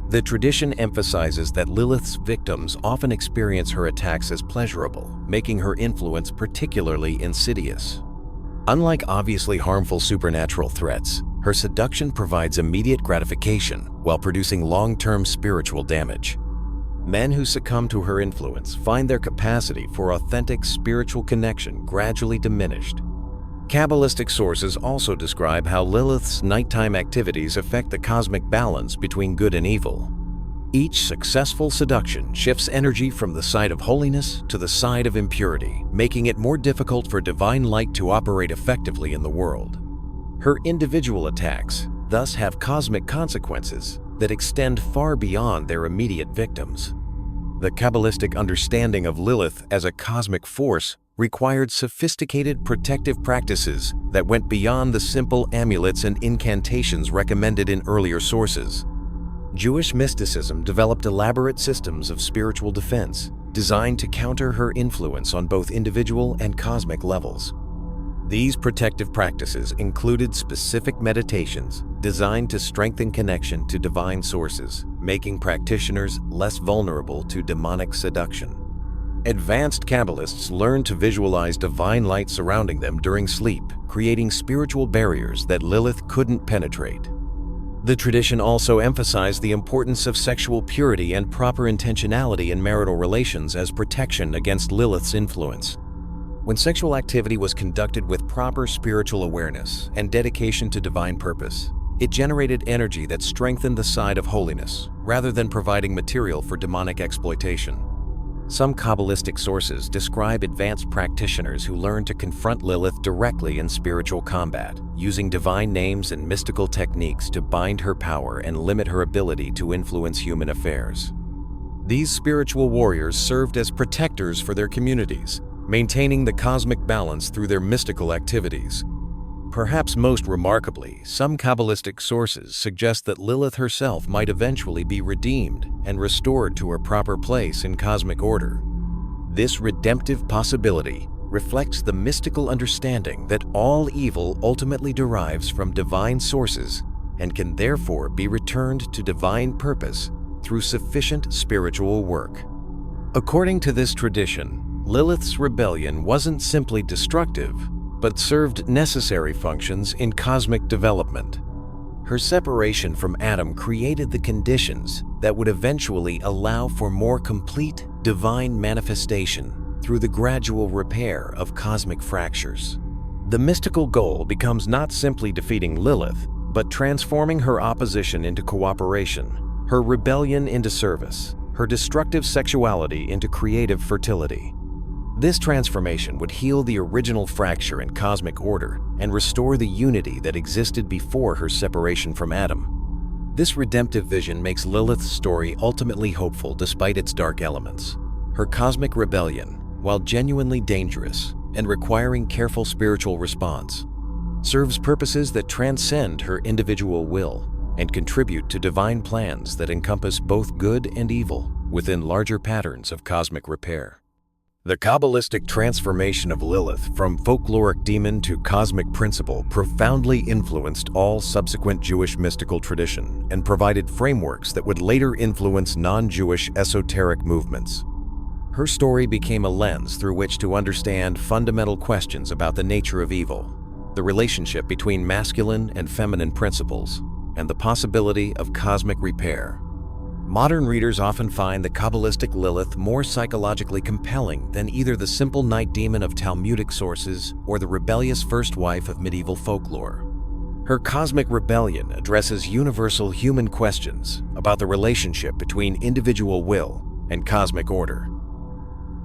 The tradition emphasizes that Lilith's victims often experience her attacks as pleasurable, making her influence particularly insidious. Unlike obviously harmful supernatural threats, her seduction provides immediate gratification while producing long-term spiritual damage. Men who succumb to her influence find their capacity for authentic spiritual connection gradually diminished. Kabbalistic sources also describe how Lilith's nighttime activities affect the cosmic balance between good and evil. Each successful seduction shifts energy from the side of holiness to the side of impurity, making it more difficult for divine light to operate effectively in the world. Her individual attacks thus have cosmic consequences that extend far beyond their immediate victims. The Kabbalistic understanding of Lilith as a cosmic force required sophisticated protective practices that went beyond the simple amulets and incantations recommended in earlier sources. Jewish mysticism developed elaborate systems of spiritual defense designed to counter her influence on both individual and cosmic levels. These protective practices included specific meditations designed to strengthen connection to divine sources, making practitioners less vulnerable to demonic seduction. Advanced Kabbalists learned to visualize divine light surrounding them during sleep, creating spiritual barriers that Lilith couldn't penetrate. The tradition also emphasized the importance of sexual purity and proper intentionality in marital relations as protection against Lilith's influence. When sexual activity was conducted with proper spiritual awareness and dedication to divine purpose, it generated energy that strengthened the side of holiness, rather than providing material for demonic exploitation. Some Kabbalistic sources describe advanced practitioners who learned to confront Lilith directly in spiritual combat, using divine names and mystical techniques to bind her power and limit her ability to influence human affairs. These spiritual warriors served as protectors for their communities, maintaining the cosmic balance through their mystical activities. Perhaps most remarkably, some Kabbalistic sources suggest that Lilith herself might eventually be redeemed and restored to her proper place in cosmic order. This redemptive possibility reflects the mystical understanding that all evil ultimately derives from divine sources and can therefore be returned to divine purpose through sufficient spiritual work. According to this tradition, Lilith's rebellion wasn't simply destructive, but served necessary functions in cosmic development. Her separation from Adam created the conditions that would eventually allow for more complete divine manifestation through the gradual repair of cosmic fractures. The mystical goal becomes not simply defeating Lilith, but transforming her opposition into cooperation, her rebellion into service, her destructive sexuality into creative fertility. This transformation would heal the original fracture in cosmic order and restore the unity that existed before her separation from Adam. This redemptive vision makes Lilith's story ultimately hopeful despite its dark elements. Her cosmic rebellion, while genuinely dangerous and requiring careful spiritual response, serves purposes that transcend her individual will and contribute to divine plans that encompass both good and evil within larger patterns of cosmic repair. The Kabbalistic transformation of Lilith from folkloric demon to cosmic principle profoundly influenced all subsequent Jewish mystical tradition and provided frameworks that would later influence non-Jewish esoteric movements. Her story became a lens through which to understand fundamental questions about the nature of evil, the relationship between masculine and feminine principles, and the possibility of cosmic repair. Modern readers often find the Kabbalistic Lilith more psychologically compelling than either the simple night demon of Talmudic sources or the rebellious first wife of medieval folklore. Her cosmic rebellion addresses universal human questions about the relationship between individual will and cosmic order,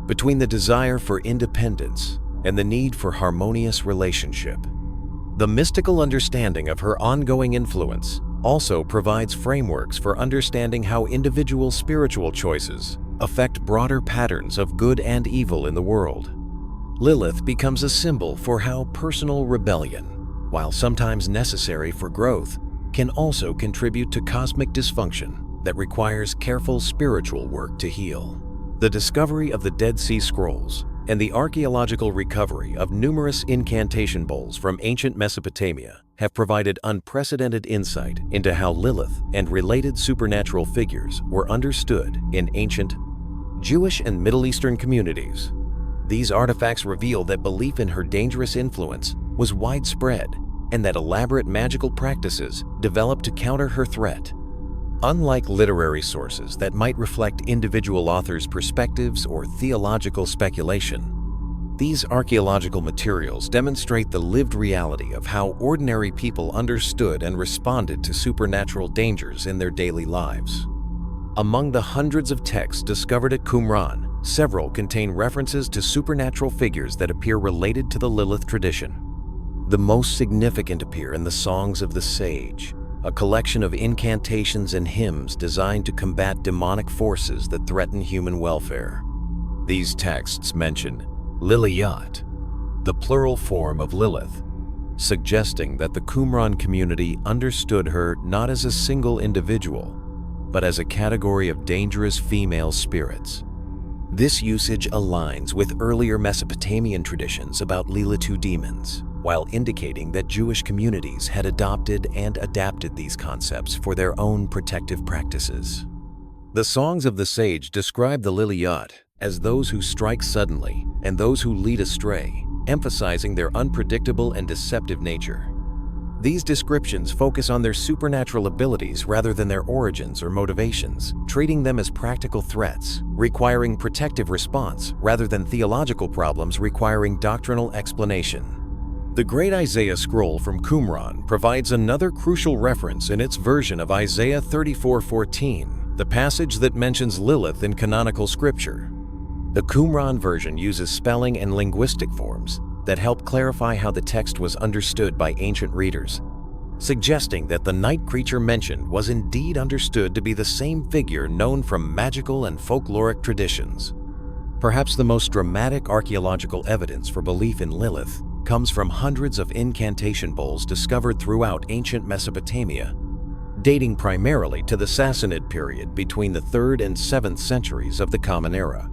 between the desire for independence and the need for harmonious relationship. The mystical understanding of her ongoing influence also provides frameworks for understanding how individual spiritual choices affect broader patterns of good and evil in the world. Lilith becomes a symbol for how personal rebellion, while sometimes necessary for growth, can also contribute to cosmic dysfunction that requires careful spiritual work to heal. The discovery of the Dead Sea Scrolls and the archaeological recovery of numerous incantation bowls from ancient Mesopotamia have provided unprecedented insight into how Lilith and related supernatural figures were understood in ancient Jewish and Middle Eastern communities. These artifacts reveal that belief in her dangerous influence was widespread and that elaborate magical practices developed to counter her threat. Unlike literary sources that might reflect individual authors' perspectives or theological speculation, these archaeological materials demonstrate the lived reality of how ordinary people understood and responded to supernatural dangers in their daily lives. Among the hundreds of texts discovered at Qumran, several contain references to supernatural figures that appear related to the Lilith tradition. The most significant appear in the Songs of the Sage, a collection of incantations and hymns designed to combat demonic forces that threaten human welfare. These texts mention Lilith, the plural form of Lilith, suggesting that the Qumran community understood her not as a single individual, but as a category of dangerous female spirits. This usage aligns with earlier Mesopotamian traditions about Lilith demons, while indicating that Jewish communities had adopted and adapted these concepts for their own protective practices. The Songs of the Sage describe the Lilith as those who strike suddenly and those who lead astray, emphasizing their unpredictable and deceptive nature. These descriptions focus on their supernatural abilities rather than their origins or motivations, treating them as practical threats, requiring protective response rather than theological problems requiring doctrinal explanation. The Great Isaiah Scroll from Qumran provides another crucial reference in its version of Isaiah 34:14, the passage that mentions Lilith in canonical scripture. The Qumran version uses spelling and linguistic forms that help clarify how the text was understood by ancient readers, suggesting that the night creature mentioned was indeed understood to be the same figure known from magical and folkloric traditions. Perhaps the most dramatic archaeological evidence for belief in Lilith comes from hundreds of incantation bowls discovered throughout ancient Mesopotamia, dating primarily to the Sassanid period between the 3rd and 7th centuries of the Common Era.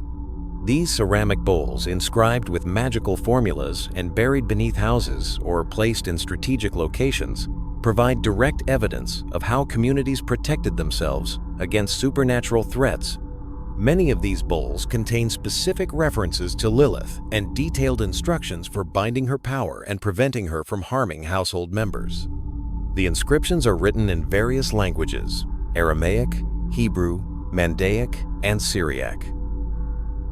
These ceramic bowls, inscribed with magical formulas and buried beneath houses or placed in strategic locations, provide direct evidence of how communities protected themselves against supernatural threats. Many of these bowls contain specific references to Lilith and detailed instructions for binding her power and preventing her from harming household members. The inscriptions are written in various languages: Aramaic, Hebrew, Mandaic, and Syriac,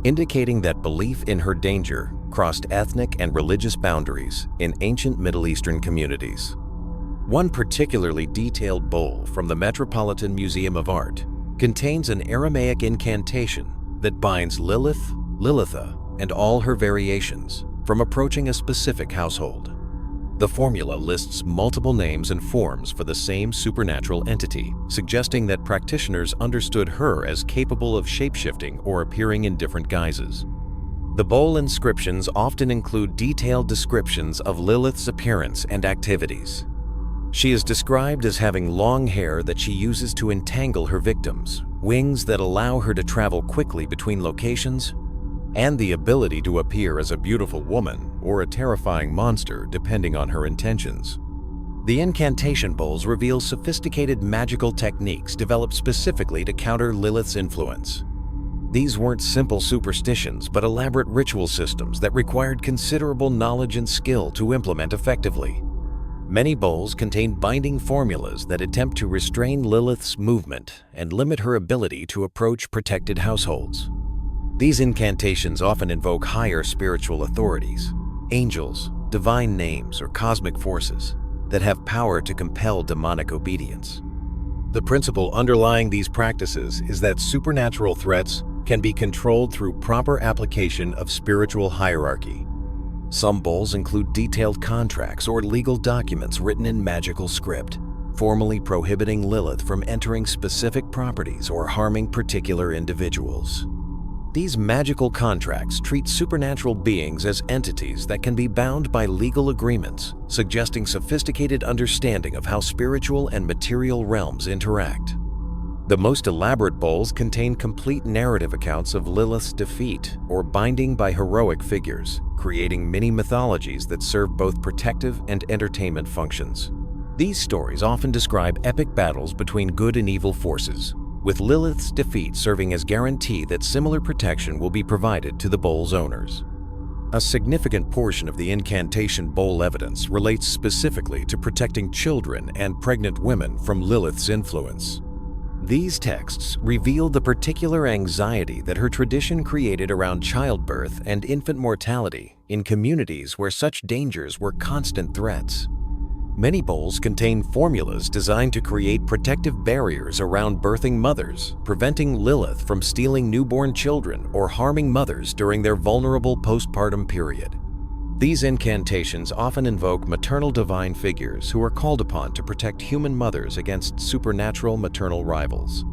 indicating that belief in her danger crossed ethnic and religious boundaries in ancient Middle Eastern communities. One particularly detailed bowl from the Metropolitan Museum of Art contains an Aramaic incantation that binds Lilith, Lilitha, and all her variations from approaching a specific household. The formula lists multiple names and forms for the same supernatural entity, suggesting that practitioners understood her as capable of shapeshifting or appearing in different guises. The bowl inscriptions often include detailed descriptions of Lilith's appearance and activities. She is described as having long hair that she uses to entangle her victims, wings that allow her to travel quickly between locations, and the ability to appear as a beautiful woman or a terrifying monster depending on her intentions. The incantation bowls reveal sophisticated magical techniques developed specifically to counter Lilith's influence. These weren't simple superstitions, but elaborate ritual systems that required considerable knowledge and skill to implement effectively. Many bowls contain binding formulas that attempt to restrain Lilith's movement and limit her ability to approach protected households. These incantations often invoke higher spiritual authorities, angels, divine names, or cosmic forces that have power to compel demonic obedience. The principle underlying these practices is that supernatural threats can be controlled through proper application of spiritual hierarchy. Some bowls include detailed contracts or legal documents written in magical script, formally prohibiting Lilith from entering specific properties or harming particular individuals. These magical contracts treat supernatural beings as entities that can be bound by legal agreements, suggesting sophisticated understanding of how spiritual and material realms interact. The most elaborate bowls contain complete narrative accounts of Lilith's defeat or binding by heroic figures, creating mini mythologies that serve both protective and entertainment functions. These stories often describe epic battles between good and evil forces, with Lilith's defeat serving as guarantee that similar protection will be provided to the bowl's owners. A significant portion of the incantation bowl evidence relates specifically to protecting children and pregnant women from Lilith's influence. These texts reveal the particular anxiety that her tradition created around childbirth and infant mortality in communities where such dangers were constant threats. Many bowls contain formulas designed to create protective barriers around birthing mothers, preventing Lilith from stealing newborn children or harming mothers during their vulnerable postpartum period. These incantations often invoke maternal divine figures who are called upon to protect human mothers against supernatural maternal rivals.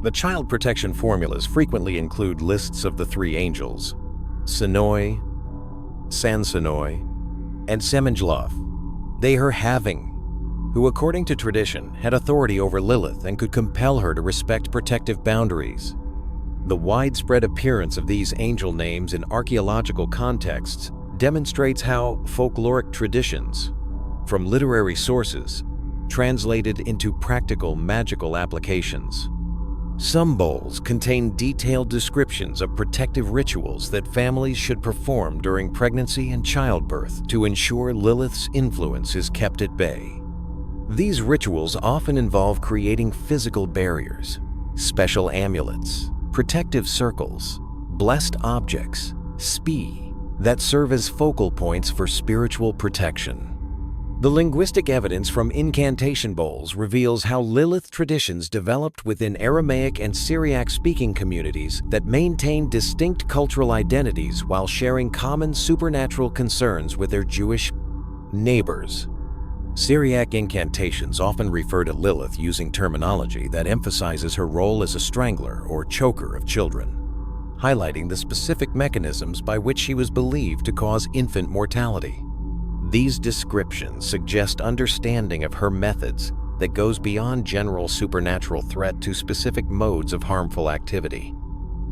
The child protection formulas frequently include lists of the three angels, Sinoi, Sansinoi, and Semenjlof. They her having, who according to tradition had authority over Lilith and could compel her to respect protective boundaries. The widespread appearance of these angel names in archaeological contexts demonstrates how folkloric traditions, from literary sources, translated into practical magical applications. Some bowls contain detailed descriptions of protective rituals that families should perform during pregnancy and childbirth to ensure Lilith's influence is kept at bay. These rituals often involve creating physical barriers, special amulets, protective circles, blessed objects, spi, that serve as focal points for spiritual protection. The linguistic evidence from incantation bowls reveals how Lilith traditions developed within Aramaic and Syriac-speaking communities that maintained distinct cultural identities while sharing common supernatural concerns with their Jewish neighbors. Syriac incantations often refer to Lilith using terminology that emphasizes her role as a strangler or choker of children, highlighting the specific mechanisms by which she was believed to cause infant mortality. These descriptions suggest understanding of her methods that goes beyond general supernatural threat to specific modes of harmful activity.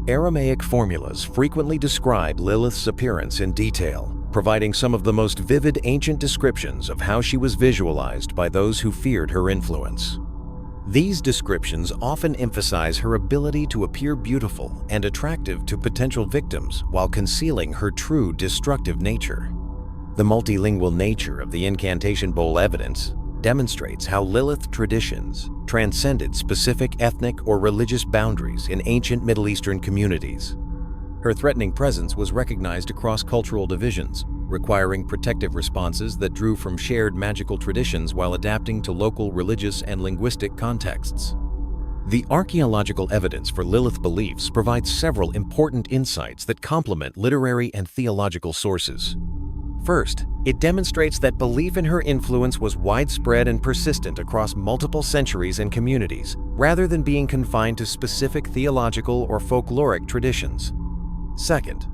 Aramaic formulas frequently describe Lilith's appearance in detail, providing some of the most vivid ancient descriptions of how she was visualized by those who feared her influence. These descriptions often emphasize her ability to appear beautiful and attractive to potential victims while concealing her true destructive nature. The multilingual nature of the incantation bowl evidence demonstrates how Lilith traditions transcended specific ethnic or religious boundaries in ancient Middle Eastern communities. Her threatening presence was recognized across cultural divisions, requiring protective responses that drew from shared magical traditions while adapting to local religious and linguistic contexts. The archaeological evidence for Lilith beliefs provides several important insights that complement literary and theological sources. First, it demonstrates that belief in her influence was widespread and persistent across multiple centuries and communities, rather than being confined to specific theological or folkloric traditions. Second,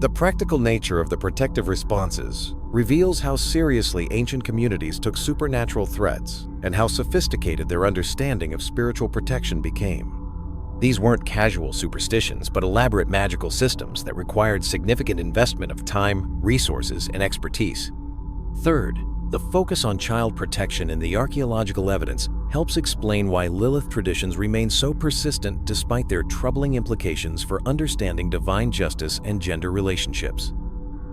the practical nature of the protective responses reveals how seriously ancient communities took supernatural threats and how sophisticated their understanding of spiritual protection became. These weren't casual superstitions, but elaborate magical systems that required significant investment of time, resources, and expertise. Third, the focus on child protection in the archaeological evidence helps explain why Lilith traditions remain so persistent despite their troubling implications for understanding divine justice and gender relationships.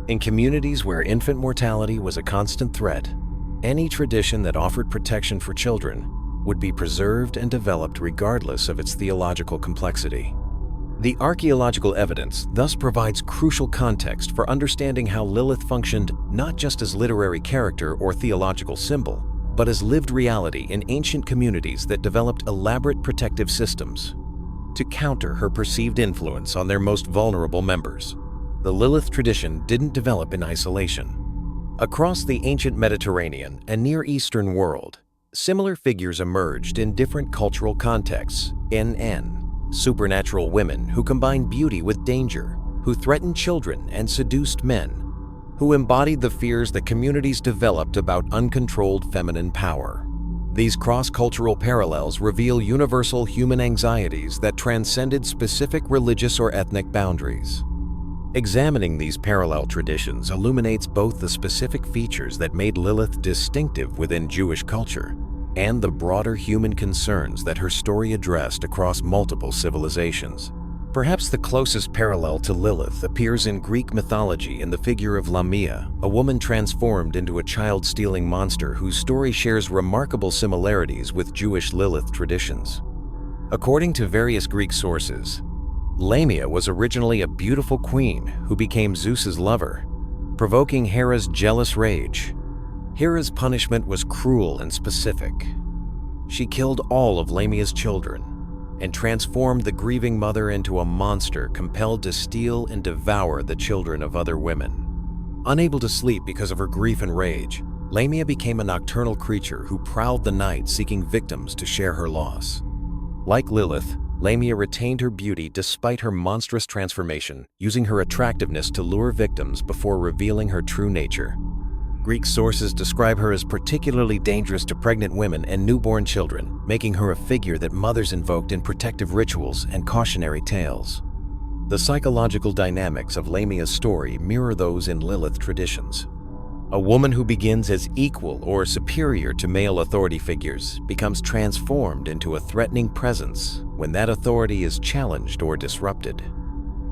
In communities where infant mortality was a constant threat, any tradition that offered protection for children would be preserved and developed regardless of its theological complexity. The archaeological evidence thus provides crucial context for understanding how Lilith functioned not just as literary character or theological symbol, but as lived reality in ancient communities that developed elaborate protective systems to counter her perceived influence on their most vulnerable members. The Lilith tradition didn't develop in isolation. Across the ancient Mediterranean and Near Eastern world, similar figures emerged in different cultural contexts. Supernatural women who combined beauty with danger, who threatened children and seduced men, who embodied the fears that communities developed about uncontrolled feminine power. These cross-cultural parallels reveal universal human anxieties that transcended specific religious or ethnic boundaries. Examining these parallel traditions illuminates both the specific features that made Lilith distinctive within Jewish culture and the broader human concerns that her story addressed across multiple civilizations. Perhaps the closest parallel to Lilith appears in Greek mythology in the figure of Lamia, a woman transformed into a child-stealing monster whose story shares remarkable similarities with Jewish Lilith traditions. According to various Greek sources, Lamia was originally a beautiful queen who became Zeus's lover, provoking Hera's jealous rage. Hera's punishment was cruel and specific. She killed all of Lamia's children and transformed the grieving mother into a monster compelled to steal and devour the children of other women. Unable to sleep because of her grief and rage, Lamia became a nocturnal creature who prowled the night seeking victims to share her loss. Like Lilith, Lamia retained her beauty despite her monstrous transformation, using her attractiveness to lure victims before revealing her true nature. Greek sources describe her as particularly dangerous to pregnant women and newborn children, making her a figure that mothers invoked in protective rituals and cautionary tales. The psychological dynamics of Lamia's story mirror those in Lilith traditions. A woman who begins as equal or superior to male authority figures becomes transformed into a threatening presence when that authority is challenged or disrupted.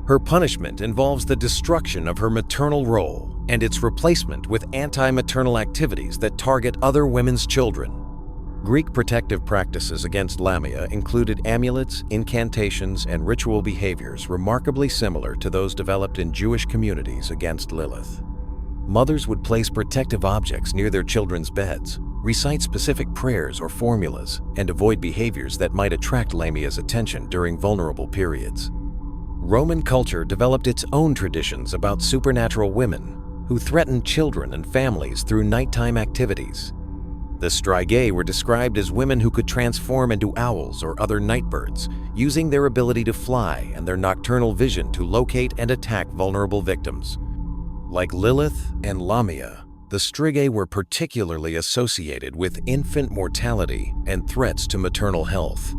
Her punishment involves the destruction of her maternal role and its replacement with anti-maternal activities that target other women's children. Greek protective practices against Lamia included amulets, incantations, and ritual behaviors remarkably similar to those developed in Jewish communities against Lilith. Mothers would place protective objects near their children's beds, recite specific prayers or formulas, and avoid behaviors that might attract Lamia's attention during vulnerable periods. Roman culture developed its own traditions about supernatural women who threatened children and families through nighttime activities. The strigae were described as women who could transform into owls or other nightbirds, using their ability to fly and their nocturnal vision to locate and attack vulnerable victims. Like Lilith and Lamia, the strigae were particularly associated with infant mortality and threats to maternal health.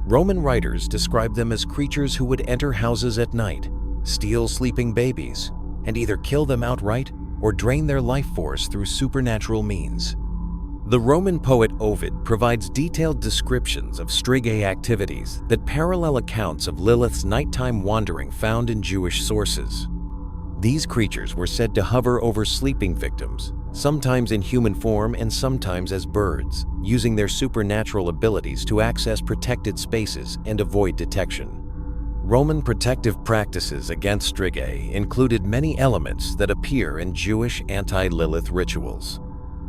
Roman writers described them as creatures who would enter houses at night, steal sleeping babies, and either kill them outright or drain their life force through supernatural means. The Roman poet Ovid provides detailed descriptions of strigae activities that parallel accounts of Lilith's nighttime wandering found in Jewish sources. These creatures were said to hover over sleeping victims, sometimes in human form and sometimes as birds, using their supernatural abilities to access protected spaces and avoid detection. Roman protective practices against strigae included many elements that appear in Jewish anti-Lilith rituals.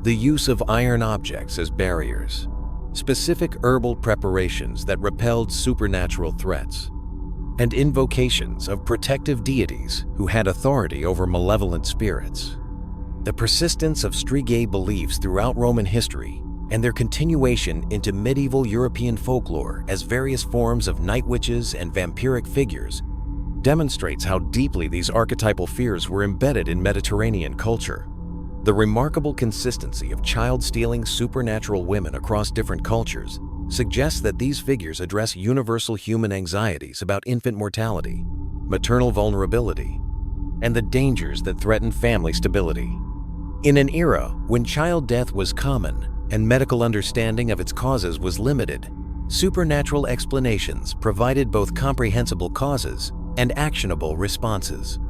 The use of iron objects as barriers, specific herbal preparations that repelled supernatural threats, and invocations of protective deities who had authority over malevolent spirits. The persistence of strigae beliefs throughout Roman history and their continuation into medieval European folklore as various forms of night witches and vampiric figures demonstrates how deeply these archetypal fears were embedded in Mediterranean culture. The remarkable consistency of child-stealing supernatural women across different cultures suggests that these figures address universal human anxieties about infant mortality, maternal vulnerability, and the dangers that threaten family stability. In an era when child death was common and medical understanding of its causes was limited, supernatural explanations provided both comprehensible causes and actionable responses.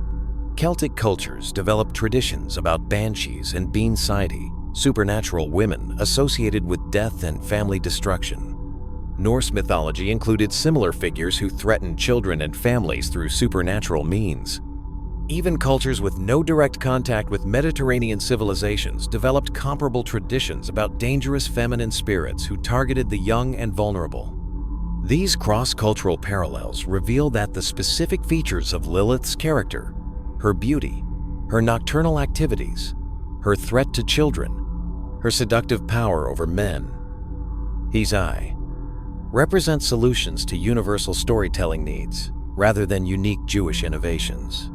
Celtic cultures developed traditions about banshees and bean sidai, supernatural women associated with death and family destruction. Norse mythology included similar figures who threatened children and families through supernatural means. Even cultures with no direct contact with Mediterranean civilizations developed comparable traditions about dangerous feminine spirits who targeted the young and vulnerable. These cross-cultural parallels reveal that the specific features of Lilith's character, her beauty, her nocturnal activities, her threat to children, her seductive power over men, represent solutions to universal storytelling needs rather than unique Jewish innovations.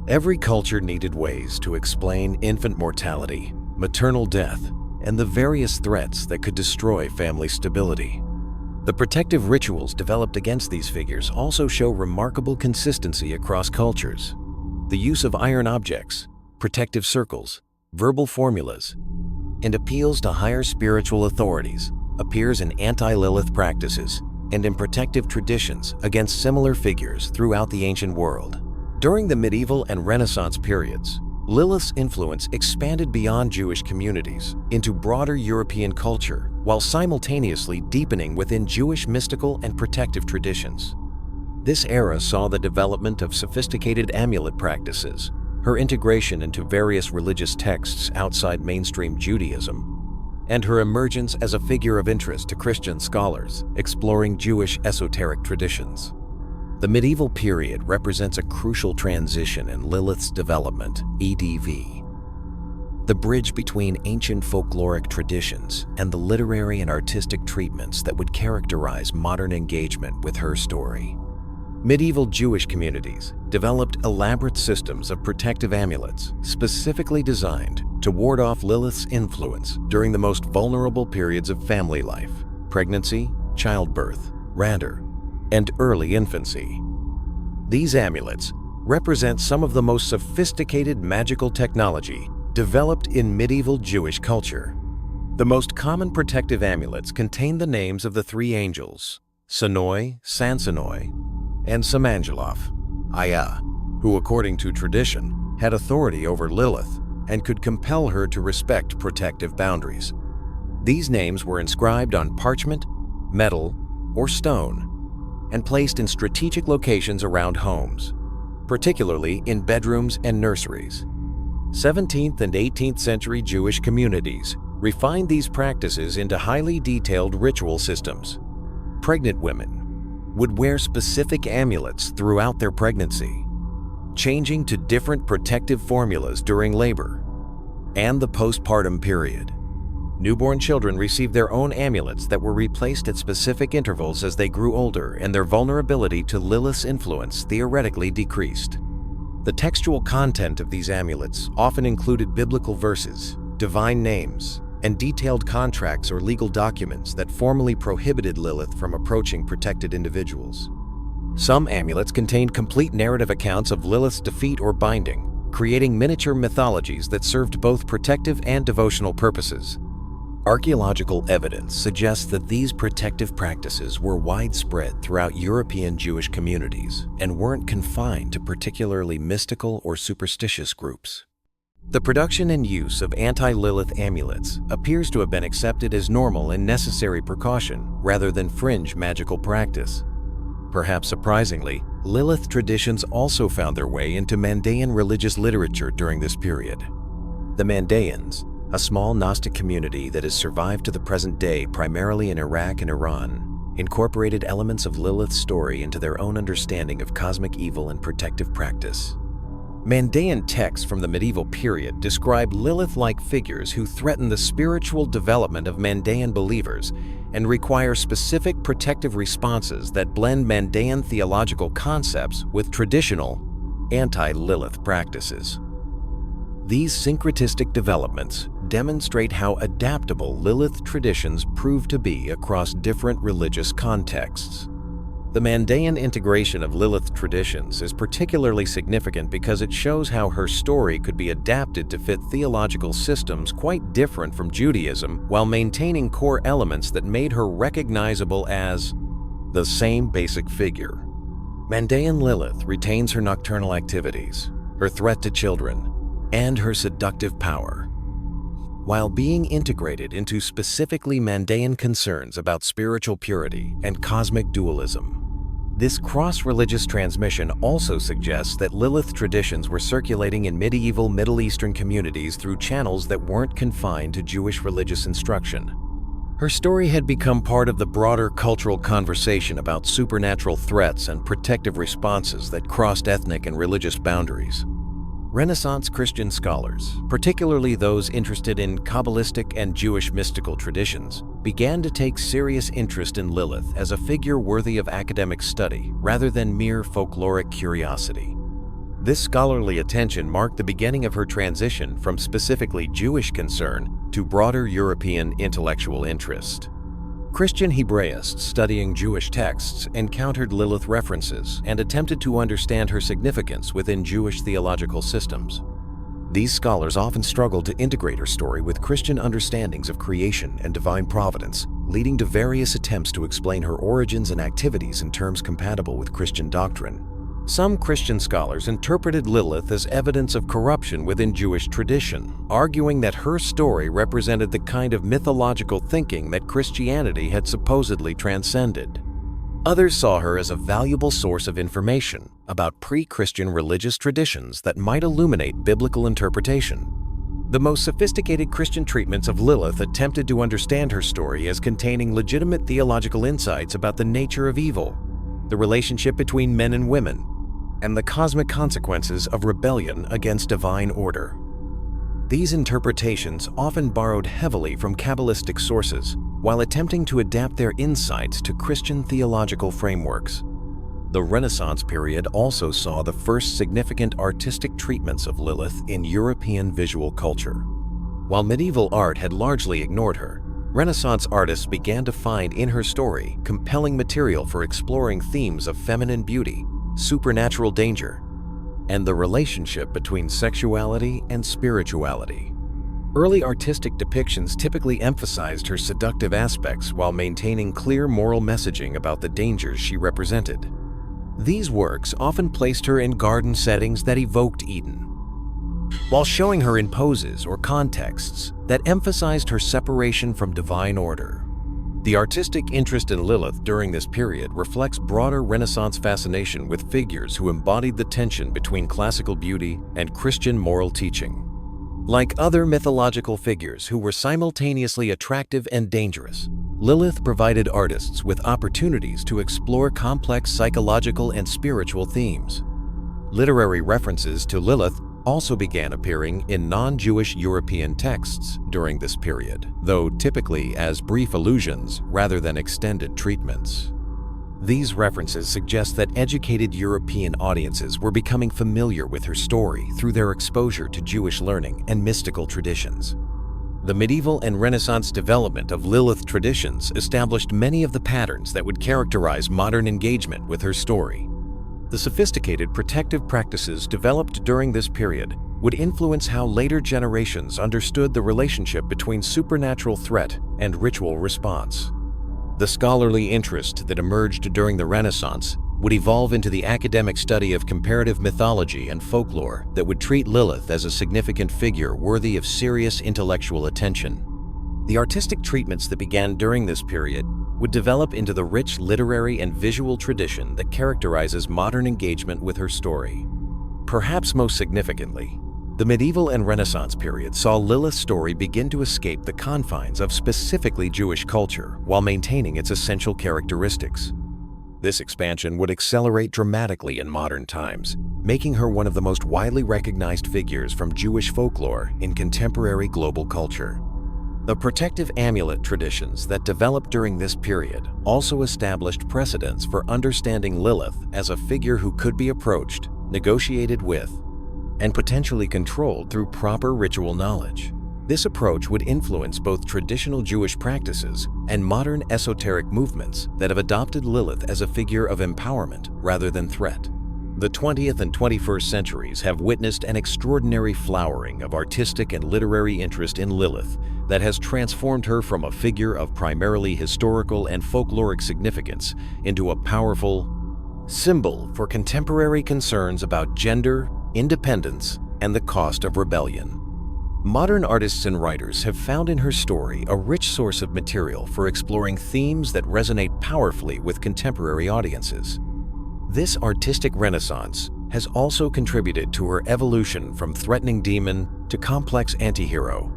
Every culture needed ways to explain infant mortality, maternal death, and the various threats that could destroy family stability. The protective rituals developed against these figures also show remarkable consistency across cultures. The use of iron objects, protective circles, verbal formulas, and appeals to higher spiritual authorities appears in anti-Lilith practices and in protective traditions against similar figures throughout the ancient world. During the medieval and Renaissance periods, Lilith's influence expanded beyond Jewish communities into broader European culture while simultaneously deepening within Jewish mystical and protective traditions. This era saw the development of sophisticated amulet practices, her integration into various religious texts outside mainstream Judaism, and her emergence as a figure of interest to Christian scholars exploring Jewish esoteric traditions. The medieval period represents a crucial transition in Lilith's development, EDV. The bridge between ancient folkloric traditions and the literary and artistic treatments that would characterize modern engagement with her story. Medieval Jewish communities developed elaborate systems of protective amulets specifically designed to ward off Lilith's influence during the most vulnerable periods of family life: pregnancy, childbirth, randor, and early infancy. These amulets represent some of the most sophisticated magical technology developed in medieval Jewish culture. The most common protective amulets contain the names of the three angels, Sanoi, Sansonoi, and Samangelof, Aya, who according to tradition had authority over Lilith and could compel her to respect protective boundaries. These names were inscribed on parchment, metal, or stone, and placed in strategic locations around homes, particularly in bedrooms and nurseries. 17th and 18th century Jewish communities refined these practices into highly detailed ritual systems. Pregnant women would wear specific amulets throughout their pregnancy, changing to different protective formulas during labor and the postpartum period. Newborn children received their own amulets that were replaced at specific intervals as they grew older, and their vulnerability to Lilith's influence theoretically decreased. The textual content of these amulets often included biblical verses, divine names, and detailed contracts or legal documents that formally prohibited Lilith from approaching protected individuals. Some amulets contained complete narrative accounts of Lilith's defeat or binding, creating miniature mythologies that served both protective and devotional purposes. Archaeological evidence suggests that these protective practices were widespread throughout European Jewish communities and weren't confined to particularly mystical or superstitious groups. The production and use of anti-Lilith amulets appears to have been accepted as normal and necessary precaution rather than fringe magical practice. Perhaps surprisingly, Lilith traditions also found their way into Mandaean religious literature during this period. The Mandaeans, a small Gnostic community that has survived to the present day primarily in Iraq and Iran, incorporated elements of Lilith's story into their own understanding of cosmic evil and protective practice. Mandaean texts from the medieval period describe Lilith-like figures who threaten the spiritual development of Mandaean believers and require specific protective responses that blend Mandaean theological concepts with traditional anti-Lilith practices. These syncretistic developments demonstrate how adaptable Lilith traditions prove to be across different religious contexts. The Mandaean integration of Lilith traditions is particularly significant because it shows how her story could be adapted to fit theological systems quite different from Judaism while maintaining core elements that made her recognizable as the same basic figure. Mandaean Lilith retains her nocturnal activities, her threat to children, and her seductive power, while being integrated into specifically Mandaean concerns about spiritual purity and cosmic dualism. This cross-religious transmission also suggests that Lilith traditions were circulating in medieval Middle Eastern communities through channels that weren't confined to Jewish religious instruction. Her story had become part of the broader cultural conversation about supernatural threats and protective responses that crossed ethnic and religious boundaries. Renaissance Christian scholars, particularly those interested in Kabbalistic and Jewish mystical traditions, began to take serious interest in Lilith as a figure worthy of academic study rather than mere folkloric curiosity. This scholarly attention marked the beginning of her transition from specifically Jewish concern to broader European intellectual interest. Christian Hebraists studying Jewish texts encountered Lilith references and attempted to understand her significance within Jewish theological systems. These scholars often struggled to integrate her story with Christian understandings of creation and divine providence, leading to various attempts to explain her origins and activities in terms compatible with Christian doctrine. Some Christian scholars interpreted Lilith as evidence of corruption within Jewish tradition, arguing that her story represented the kind of mythological thinking that Christianity had supposedly transcended. Others saw her as a valuable source of information about pre-Christian religious traditions that might illuminate biblical interpretation. The most sophisticated Christian treatments of Lilith attempted to understand her story as containing legitimate theological insights about the nature of evil, the relationship between men and women, and the cosmic consequences of rebellion against divine order. These interpretations often borrowed heavily from Kabbalistic sources while attempting to adapt their insights to Christian theological frameworks. The Renaissance period also saw the first significant artistic treatments of Lilith in European visual culture. While medieval art had largely ignored her, Renaissance artists began to find in her story compelling material for exploring themes of feminine beauty, supernatural danger, and the relationship between sexuality and spirituality. Early artistic depictions typically emphasized her seductive aspects while maintaining clear moral messaging about the dangers she represented. These works often placed her in garden settings that evoked Eden, while showing her in poses or contexts that emphasized her separation from divine order. The artistic interest in Lilith during this period reflects broader Renaissance fascination with figures who embodied the tension between classical beauty and Christian moral teaching. Like other mythological figures who were simultaneously attractive and dangerous, Lilith provided artists with opportunities to explore complex psychological and spiritual themes. Literary references to Lilith also began appearing in non-Jewish European texts during this period, though typically as brief allusions rather than extended treatments. These references suggest that educated European audiences were becoming familiar with her story through their exposure to Jewish learning and mystical traditions. The medieval and Renaissance development of Lilith traditions established many of the patterns that would characterize modern engagement with her story. The sophisticated protective practices developed during this period would influence how later generations understood the relationship between supernatural threat and ritual response. The scholarly interest that emerged during the Renaissance would evolve into the academic study of comparative mythology and folklore that would treat Lilith as a significant figure worthy of serious intellectual attention. The artistic treatments that began during this period would develop into the rich literary and visual tradition that characterizes modern engagement with her story. Perhaps most significantly, the medieval and Renaissance period saw Lilith's story begin to escape the confines of specifically Jewish culture while maintaining its essential characteristics. This expansion would accelerate dramatically in modern times, making her one of the most widely recognized figures from Jewish folklore in contemporary global culture. The protective amulet traditions that developed during this period also established precedents for understanding Lilith as a figure who could be approached, negotiated with, and potentially controlled through proper ritual knowledge. This approach would influence both traditional Jewish practices and modern esoteric movements that have adopted Lilith as a figure of empowerment rather than threat. The 20th and 21st centuries have witnessed an extraordinary flowering of artistic and literary interest in Lilith that has transformed her from a figure of primarily historical and folkloric significance into a powerful symbol for contemporary concerns about gender, independence, and the cost of rebellion. Modern artists and writers have found in her story a rich source of material for exploring themes that resonate powerfully with contemporary audiences. This artistic renaissance has also contributed to her evolution from threatening demon to complex antihero,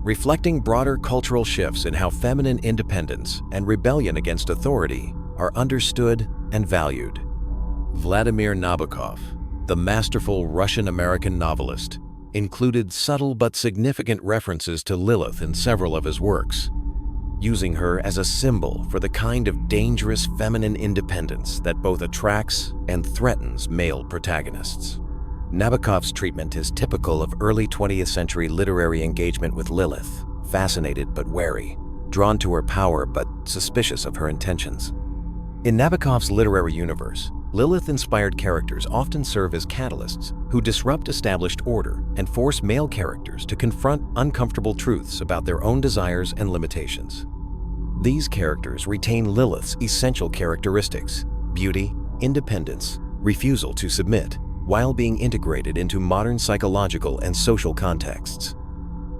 reflecting broader cultural shifts in how feminine independence and rebellion against authority are understood and valued. Vladimir Nabokov, the masterful Russian-American novelist, included subtle but significant references to Lilith in several of his works, using her as a symbol for the kind of dangerous feminine independence that both attracts and threatens male protagonists. Nabokov's treatment is typical of early 20th century literary engagement with Lilith, fascinated but wary, drawn to her power but suspicious of her intentions. In Nabokov's literary universe, Lilith-inspired characters often serve as catalysts who disrupt established order and force male characters to confront uncomfortable truths about their own desires and limitations. These characters retain Lilith's essential characteristics: beauty, independence, refusal to submit, while being integrated into modern psychological and social contexts.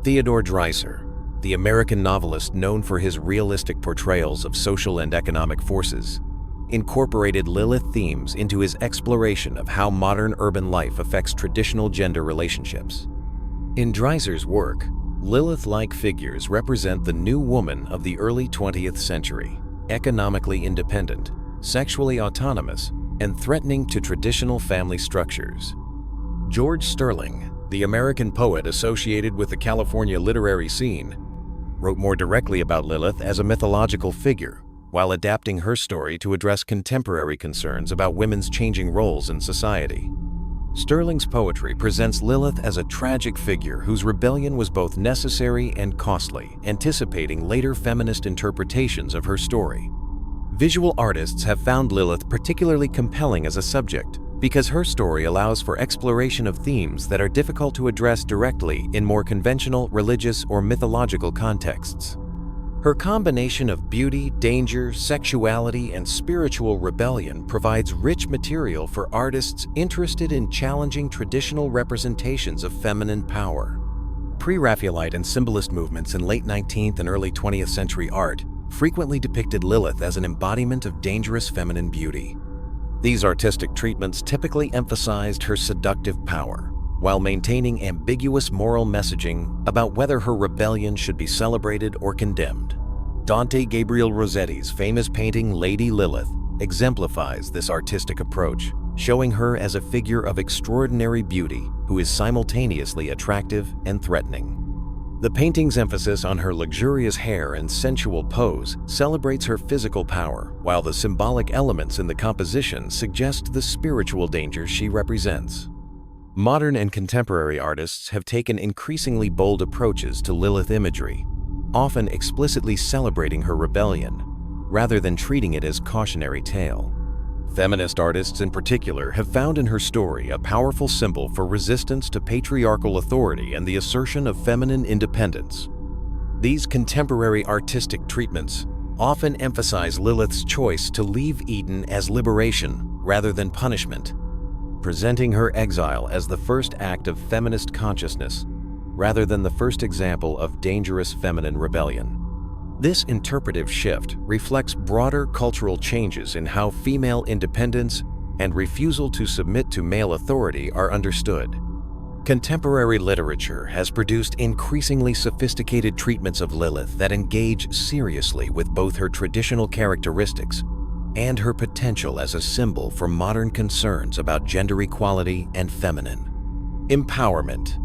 Theodore Dreiser, the American novelist known for his realistic portrayals of social and economic forces, incorporated Lilith themes into his exploration of how modern urban life affects traditional gender relationships. In Dreiser's work, Lilith-like figures represent the new woman of the early 20th century, economically independent, sexually autonomous, and threatening to traditional family structures. George Sterling, the American poet associated with the California literary scene, wrote more directly about Lilith as a mythological figure, while adapting her story to address contemporary concerns about women's changing roles in society. Sterling's poetry presents Lilith as a tragic figure whose rebellion was both necessary and costly, anticipating later feminist interpretations of her story. Visual artists have found Lilith particularly compelling as a subject because her story allows for exploration of themes that are difficult to address directly in more conventional religious or mythological contexts. Her combination of beauty, danger, sexuality, and spiritual rebellion provides rich material for artists interested in challenging traditional representations of feminine power. Pre-Raphaelite and symbolist movements in late 19th and early 20th century art frequently depicted Lilith as an embodiment of dangerous feminine beauty. These artistic treatments typically emphasized her seductive power, while maintaining ambiguous moral messaging about whether her rebellion should be celebrated or condemned. Dante Gabriel Rossetti's famous painting Lady Lilith exemplifies this artistic approach, showing her as a figure of extraordinary beauty who is simultaneously attractive and threatening. The painting's emphasis on her luxurious hair and sensual pose celebrates her physical power, while the symbolic elements in the composition suggest the spiritual danger she represents. Modern and contemporary artists have taken increasingly bold approaches to Lilith imagery, often explicitly celebrating her rebellion, rather than treating it as a cautionary tale. Feminist artists in particular have found in her story a powerful symbol for resistance to patriarchal authority and the assertion of feminine independence. These contemporary artistic treatments often emphasize Lilith's choice to leave Eden as liberation rather than punishment, presenting her exile as the first act of feminist consciousness rather than the first example of dangerous feminine rebellion. This interpretive shift reflects broader cultural changes in how female independence and refusal to submit to male authority are understood. Contemporary literature has produced increasingly sophisticated treatments of Lilith that engage seriously with both her traditional characteristics and her potential as a symbol for modern concerns about gender equality and feminine empowerment.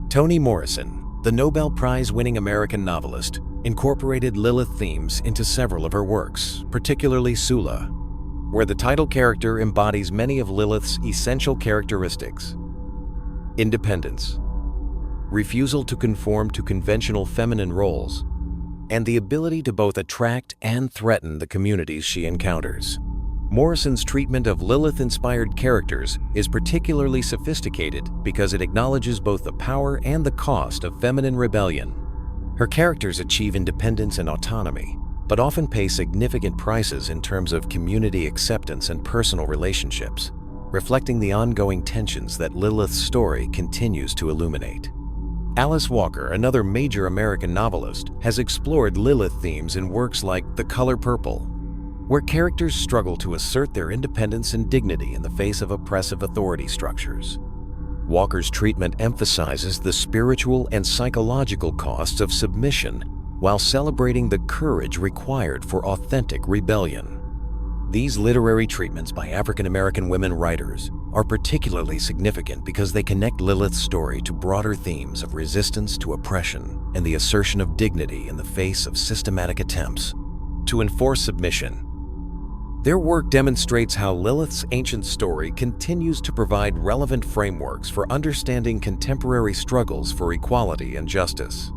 Toni Morrison, the Nobel Prize-winning American novelist, incorporated Lilith themes into several of her works, particularly Sula, where the title character embodies many of Lilith's essential characteristics: independence, refusal to conform to conventional feminine roles, and the ability to both attract and threaten the communities she encounters. Morrison's treatment of Lilith-inspired characters is particularly sophisticated because it acknowledges both the power and the cost of feminine rebellion. Her characters achieve independence and autonomy, but often pay significant prices in terms of community acceptance and personal relationships, reflecting the ongoing tensions that Lilith's story continues to illuminate. Alice Walker, another major American novelist, has explored Lilith themes in works like The Color Purple, where characters struggle to assert their independence and dignity in the face of oppressive authority structures. Walker's treatment emphasizes the spiritual and psychological costs of submission while celebrating the courage required for authentic rebellion. These literary treatments by African-American women writers are particularly significant because they connect Lilith's story to broader themes of resistance to oppression and the assertion of dignity in the face of systematic attempts to enforce submission. Their work demonstrates how Lilith's ancient story continues to provide relevant frameworks for understanding contemporary struggles for equality and justice.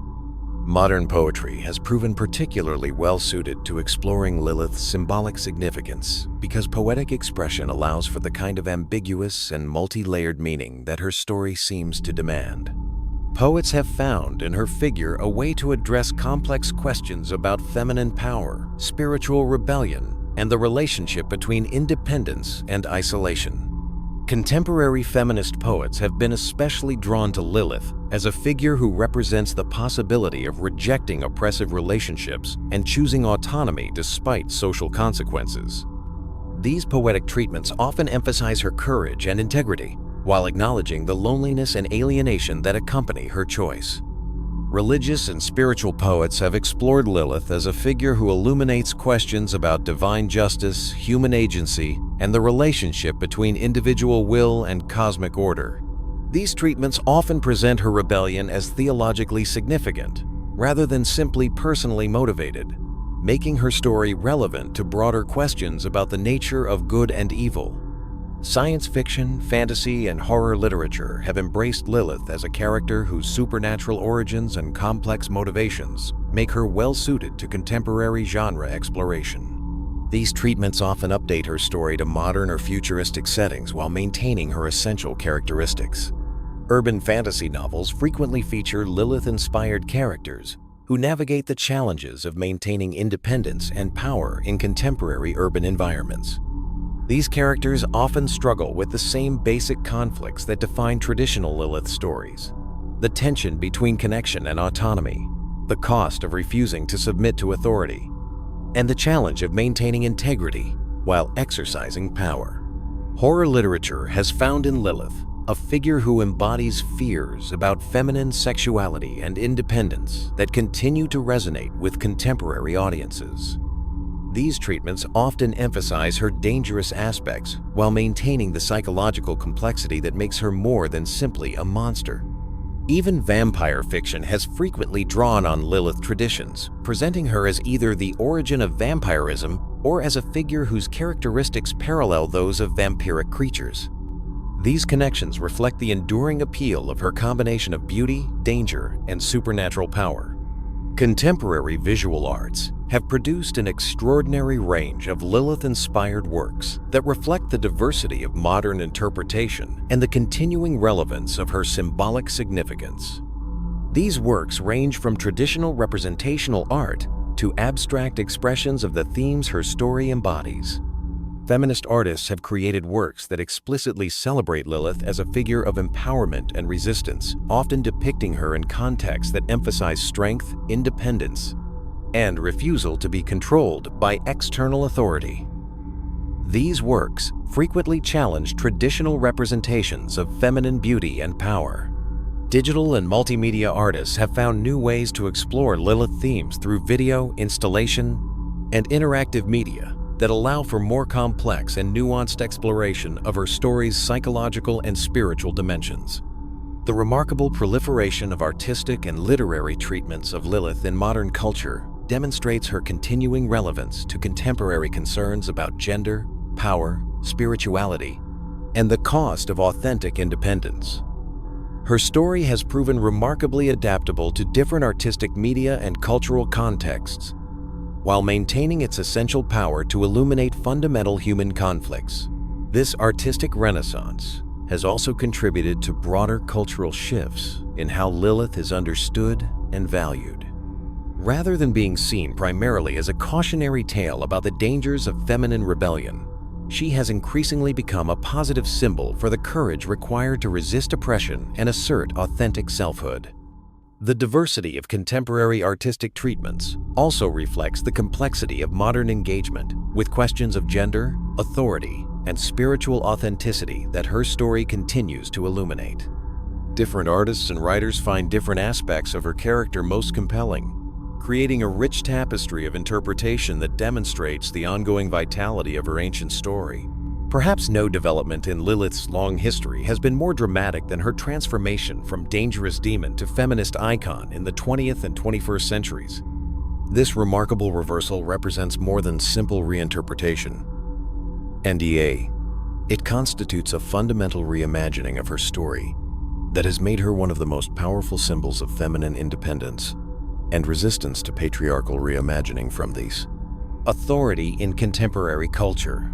Modern poetry has proven particularly well-suited to exploring Lilith's symbolic significance because poetic expression allows for the kind of ambiguous and multi-layered meaning that her story seems to demand. Poets have found in her figure a way to address complex questions about feminine power, spiritual rebellion, and the relationship between independence and isolation. Contemporary feminist poets have been especially drawn to Lilith as a figure who represents the possibility of rejecting oppressive relationships and choosing autonomy despite social consequences. These poetic treatments often emphasize her courage and integrity, while acknowledging the loneliness and alienation that accompany her choice. Religious and spiritual poets have explored Lilith as a figure who illuminates questions about divine justice, human agency, and the relationship between individual will and cosmic order. These treatments often present her rebellion as theologically significant, rather than simply personally motivated, making her story relevant to broader questions about the nature of good and evil. Science fiction, fantasy, and horror literature have embraced Lilith as a character whose supernatural origins and complex motivations make her well-suited to contemporary genre exploration. These treatments often update her story to modern or futuristic settings while maintaining her essential characteristics. Urban fantasy novels frequently feature Lilith-inspired characters who navigate the challenges of maintaining independence and power in contemporary urban environments. These characters often struggle with the same basic conflicts that define traditional Lilith stories: the tension between connection and autonomy, the cost of refusing to submit to authority, and the challenge of maintaining integrity while exercising power. Horror literature has found in Lilith a figure who embodies fears about feminine sexuality and independence that continue to resonate with contemporary audiences. These treatments often emphasize her dangerous aspects while maintaining the psychological complexity that makes her more than simply a monster. Even vampire fiction has frequently drawn on Lilith traditions, presenting her as either the origin of vampirism or as a figure whose characteristics parallel those of vampiric creatures. These connections reflect the enduring appeal of her combination of beauty, danger, and supernatural power. Contemporary visual arts have produced an extraordinary range of Lilith-inspired works that reflect the diversity of modern interpretation and the continuing relevance of her symbolic significance. These works range from traditional representational art to abstract expressions of the themes her story embodies. Feminist artists have created works that explicitly celebrate Lilith as a figure of empowerment and resistance, often depicting her in contexts that emphasize strength, independence, and refusal to be controlled by external authority. These works frequently challenge traditional representations of feminine beauty and power. Digital and multimedia artists have found new ways to explore Lilith themes through video, installation, and interactive media that allow for more complex and nuanced exploration of her story's psychological and spiritual dimensions. The remarkable proliferation of artistic and literary treatments of Lilith in modern culture demonstrates her continuing relevance to contemporary concerns about gender, power, spirituality, and the cost of authentic independence. Her story has proven remarkably adaptable to different artistic media and cultural contexts, while maintaining its essential power to illuminate fundamental human conflicts. This artistic renaissance has also contributed to broader cultural shifts in how Lilith is understood and valued. Rather than being seen primarily as a cautionary tale about the dangers of feminine rebellion, she has increasingly become a positive symbol for the courage required to resist oppression and assert authentic selfhood. The diversity of contemporary artistic treatments also reflects the complexity of modern engagement with questions of gender, authority, and spiritual authenticity that her story continues to illuminate. Different artists and writers find different aspects of her character most compelling, creating a rich tapestry of interpretation that demonstrates the ongoing vitality of her ancient story. Perhaps no development in Lilith's long history has been more dramatic than her transformation from dangerous demon to feminist icon in the 20th and 21st centuries. This remarkable reversal represents more than simple reinterpretation. NDA. It constitutes a fundamental reimagining of her story that has made her one of the most powerful symbols of feminine independence. and resistance to patriarchal reimagining from these. Authority in contemporary culture.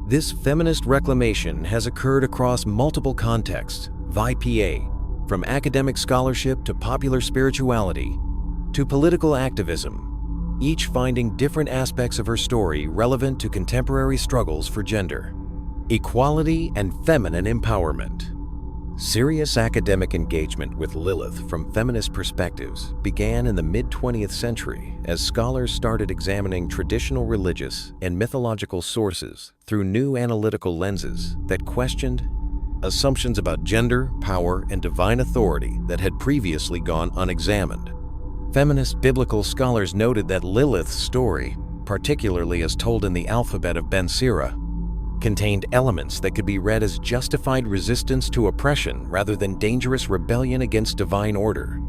This feminist reclamation has occurred across multiple contexts, via from academic scholarship to popular spirituality to political activism, each finding different aspects of her story relevant to contemporary struggles for gender, equality, and feminine empowerment. Serious academic engagement with Lilith from feminist perspectives began in the mid-20th century as scholars started examining traditional religious and mythological sources through new analytical lenses that questioned assumptions about gender, power, and divine authority that had previously gone unexamined. Feminist biblical scholars noted that Lilith's story, particularly as told in the alphabet of Ben Sira, contained elements that could be read as justified resistance to oppression rather than dangerous rebellion against divine order.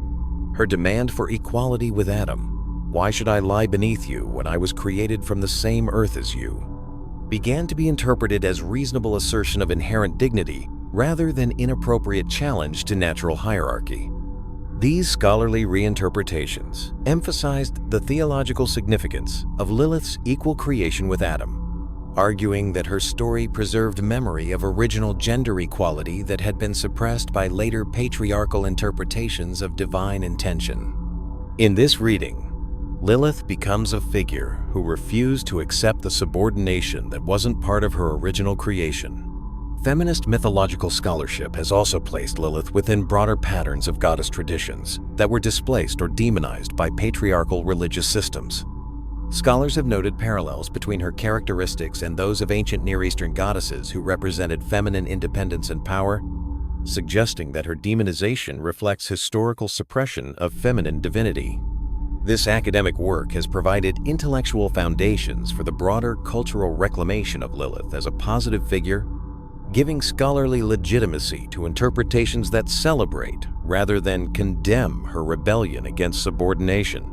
Her demand for equality with Adam, "Why should I lie beneath you when I was created from the same earth as you?" began to be interpreted as reasonable assertion of inherent dignity rather than inappropriate challenge to natural hierarchy. These scholarly reinterpretations emphasized the theological significance of Lilith's equal creation with Adam, arguing that her story preserved memory of original gender equality that had been suppressed by later patriarchal interpretations of divine intention. In this reading, Lilith becomes a figure who refused to accept the subordination that wasn't part of her original creation. Feminist mythological scholarship has also placed Lilith within broader patterns of goddess traditions that were displaced or demonized by patriarchal religious systems. Scholars have noted parallels between her characteristics and those of ancient Near Eastern goddesses who represented feminine independence and power, suggesting that her demonization reflects historical suppression of feminine divinity. This academic work has provided intellectual foundations for the broader cultural reclamation of Lilith as a positive figure, giving scholarly legitimacy to interpretations that celebrate rather than condemn her rebellion against subordination.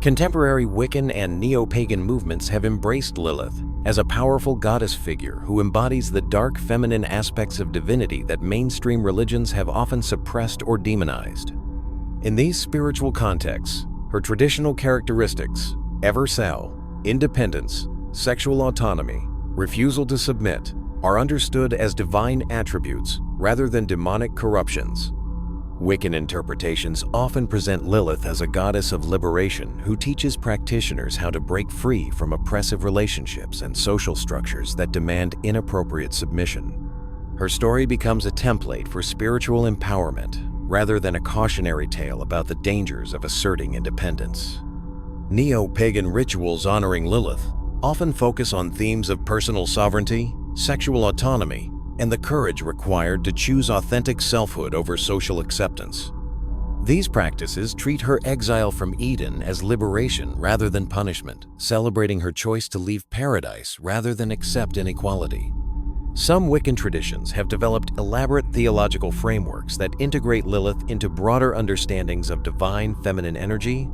Contemporary Wiccan and neo-pagan movements have embraced Lilith as a powerful goddess figure who embodies the dark feminine aspects of divinity that mainstream religions have often suppressed or demonized. In these spiritual contexts, her traditional characteristics, ever-cell, independence, sexual autonomy, refusal to submit, are understood as divine attributes rather than demonic corruptions. Wiccan interpretations often present Lilith as a goddess of liberation who teaches practitioners how to break free from oppressive relationships and social structures that demand inappropriate submission. Her story becomes a template for spiritual empowerment rather than a cautionary tale about the dangers of asserting independence. Neo-pagan rituals honoring Lilith often focus on themes of personal sovereignty, sexual autonomy, and the courage required to choose authentic selfhood over social acceptance. These practices treat her exile from Eden as liberation rather than punishment, celebrating her choice to leave paradise rather than accept inequality. Some Wiccan traditions have developed elaborate theological frameworks that integrate Lilith into broader understandings of divine feminine energy,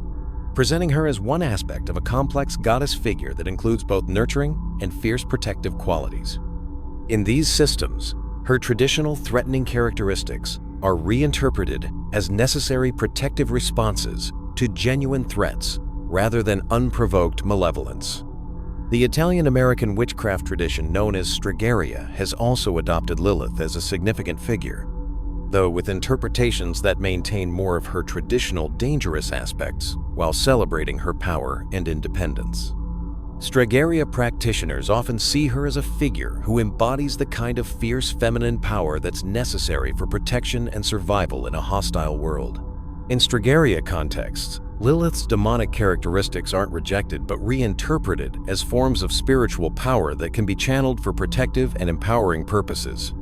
presenting her as one aspect of a complex goddess figure that includes both nurturing and fierce protective qualities. In these systems, her traditional threatening characteristics are reinterpreted as necessary protective responses to genuine threats rather than unprovoked malevolence. The Italian-American witchcraft tradition known as Stregoria has also adopted Lilith as a significant figure, though with interpretations that maintain more of her traditional dangerous aspects while celebrating her power and independence. Stregoria practitioners often see her as a figure who embodies the kind of fierce feminine power that's necessary for protection and survival in a hostile world. In Stregoria contexts, Lilith's demonic characteristics aren't rejected but reinterpreted as forms of spiritual power that can be channeled for protective and empowering purposes.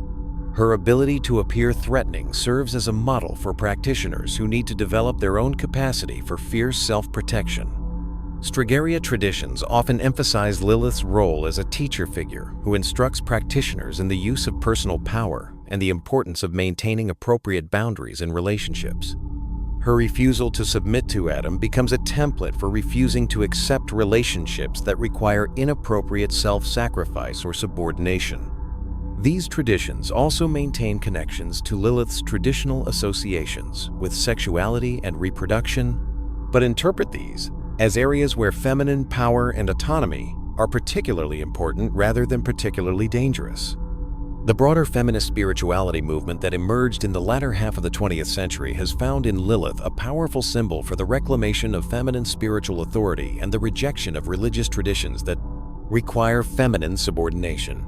Her ability to appear threatening serves as a model for practitioners who need to develop their own capacity for fierce self-protection. Stregoria traditions often emphasize Lilith's role as a teacher figure who instructs practitioners in the use of personal power and the importance of maintaining appropriate boundaries in relationships. Her refusal to submit to Adam becomes a template for refusing to accept relationships that require inappropriate self-sacrifice or subordination. These traditions also maintain connections to Lilith's traditional associations with sexuality and reproduction, but interpret these as areas where feminine power and autonomy are particularly important rather than particularly dangerous. The broader feminist spirituality movement that emerged in the latter half of the 20th century has found in Lilith a powerful symbol for the reclamation of feminine spiritual authority and the rejection of religious traditions that require feminine subordination.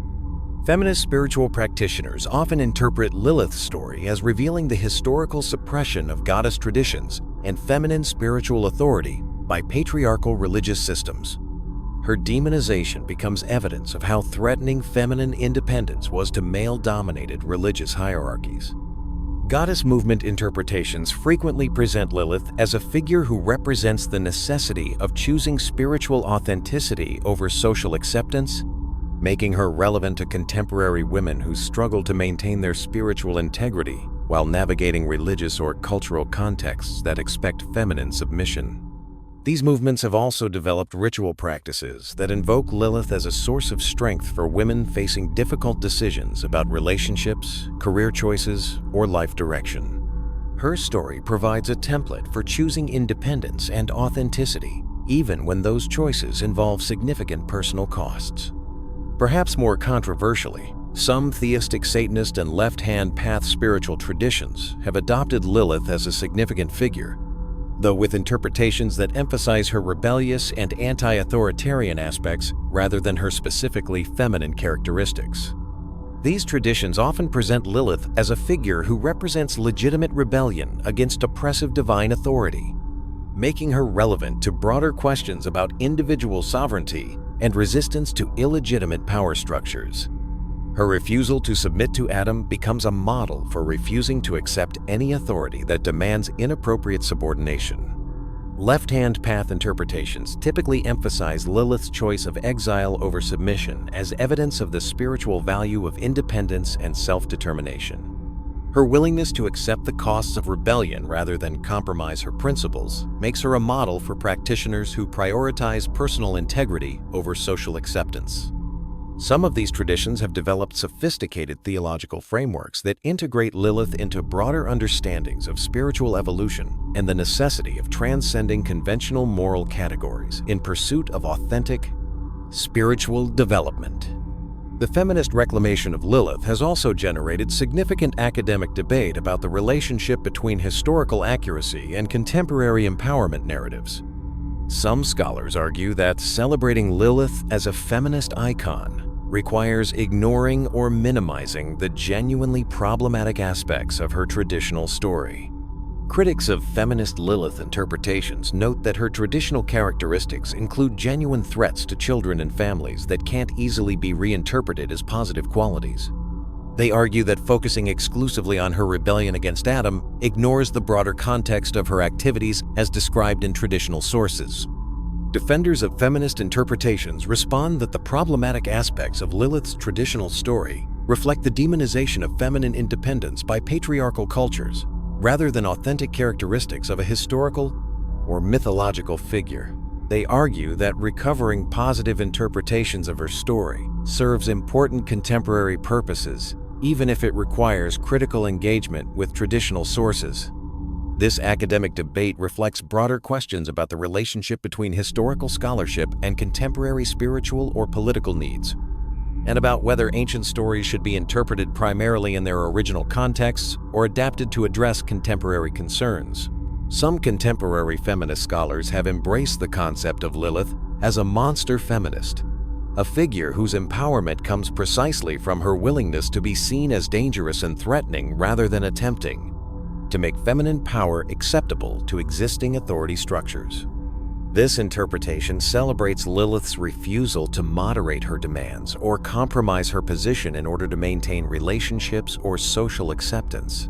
Feminist spiritual practitioners often interpret Lilith's story as revealing the historical suppression of goddess traditions and feminine spiritual authority by patriarchal religious systems. Her demonization becomes evidence of how threatening feminine independence was to male-dominated religious hierarchies. Goddess movement interpretations frequently present Lilith as a figure who represents the necessity of choosing spiritual authenticity over social acceptance, making her relevant to contemporary women who struggle to maintain their spiritual integrity while navigating religious or cultural contexts that expect feminine submission. These movements have also developed ritual practices that invoke Lilith as a source of strength for women facing difficult decisions about relationships, career choices, or life direction. Her story provides a template for choosing independence and authenticity, even when those choices involve significant personal costs. Perhaps more controversially, some theistic Satanist and left-hand path spiritual traditions have adopted Lilith as a significant figure, though with interpretations that emphasize her rebellious and anti-authoritarian aspects rather than her specifically feminine characteristics. These traditions often present Lilith as a figure who represents legitimate rebellion against oppressive divine authority, making her relevant to broader questions about individual sovereignty and resistance to illegitimate power structures. Her refusal to submit to Adam becomes a model for refusing to accept any authority that demands inappropriate subordination. Left-hand path interpretations typically emphasize Lilith's choice of exile over submission as evidence of the spiritual value of independence and self-determination. Her willingness to accept the costs of rebellion rather than compromise her principles makes her a model for practitioners who prioritize personal integrity over social acceptance. Some of these traditions have developed sophisticated theological frameworks that integrate Lilith into broader understandings of spiritual evolution and the necessity of transcending conventional moral categories in pursuit of authentic spiritual development. The feminist reclamation of Lilith has also generated significant academic debate about the relationship between historical accuracy and contemporary empowerment narratives. Some scholars argue that celebrating Lilith as a feminist icon requires ignoring or minimizing the genuinely problematic aspects of her traditional story. Critics of feminist Lilith interpretations note that her traditional characteristics include genuine threats to children and families that can't easily be reinterpreted as positive qualities. They argue that focusing exclusively on her rebellion against Adam ignores the broader context of her activities as described in traditional sources. Defenders of feminist interpretations respond that the problematic aspects of Lilith's traditional story reflect the demonization of feminine independence by patriarchal cultures, rather than authentic characteristics of a historical or mythological figure. They argue that recovering positive interpretations of her story serves important contemporary purposes, even if it requires critical engagement with traditional sources. This academic debate reflects broader questions about the relationship between historical scholarship and contemporary spiritual or political needs, and about whether ancient stories should be interpreted primarily in their original contexts or adapted to address contemporary concerns. Some contemporary feminist scholars have embraced the concept of Lilith as a monster feminist, a figure whose empowerment comes precisely from her willingness to be seen as dangerous and threatening rather than attempting to make feminine power acceptable to existing authority structures. This interpretation celebrates Lilith's refusal to moderate her demands or compromise her position in order to maintain relationships or social acceptance.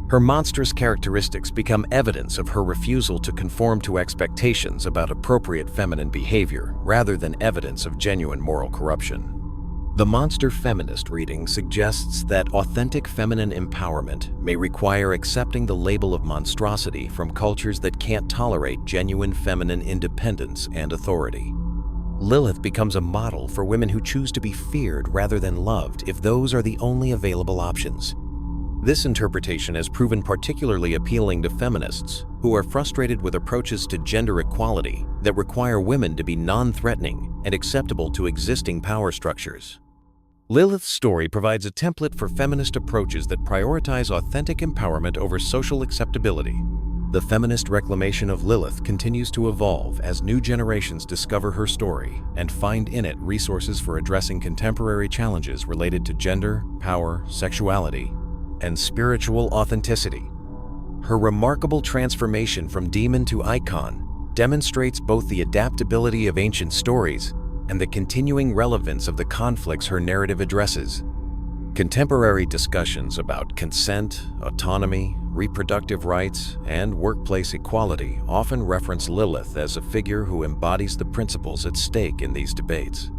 Her monstrous characteristics become evidence of her refusal to conform to expectations about appropriate feminine behavior rather than evidence of genuine moral corruption. The monster feminist reading suggests that authentic feminine empowerment may require accepting the label of monstrosity from cultures that can't tolerate genuine feminine independence and authority. Lilith becomes a model for women who choose to be feared rather than loved if those are the only available options. This interpretation has proven particularly appealing to feminists who who are frustrated with approaches to gender equality that require women to be non-threatening and acceptable to existing power structures. Lilith's story provides a template for feminist approaches that prioritize authentic empowerment over social acceptability. The feminist reclamation of Lilith continues to evolve as new generations discover her story and find in it resources for addressing contemporary challenges related to gender, power, sexuality, and spiritual authenticity. Her remarkable transformation from demon to icon demonstrates both the adaptability of ancient stories and the continuing relevance of the conflicts her narrative addresses. Contemporary discussions about consent, autonomy, reproductive rights, and workplace equality often reference Lilith as a figure who embodies the principles at stake in these debates.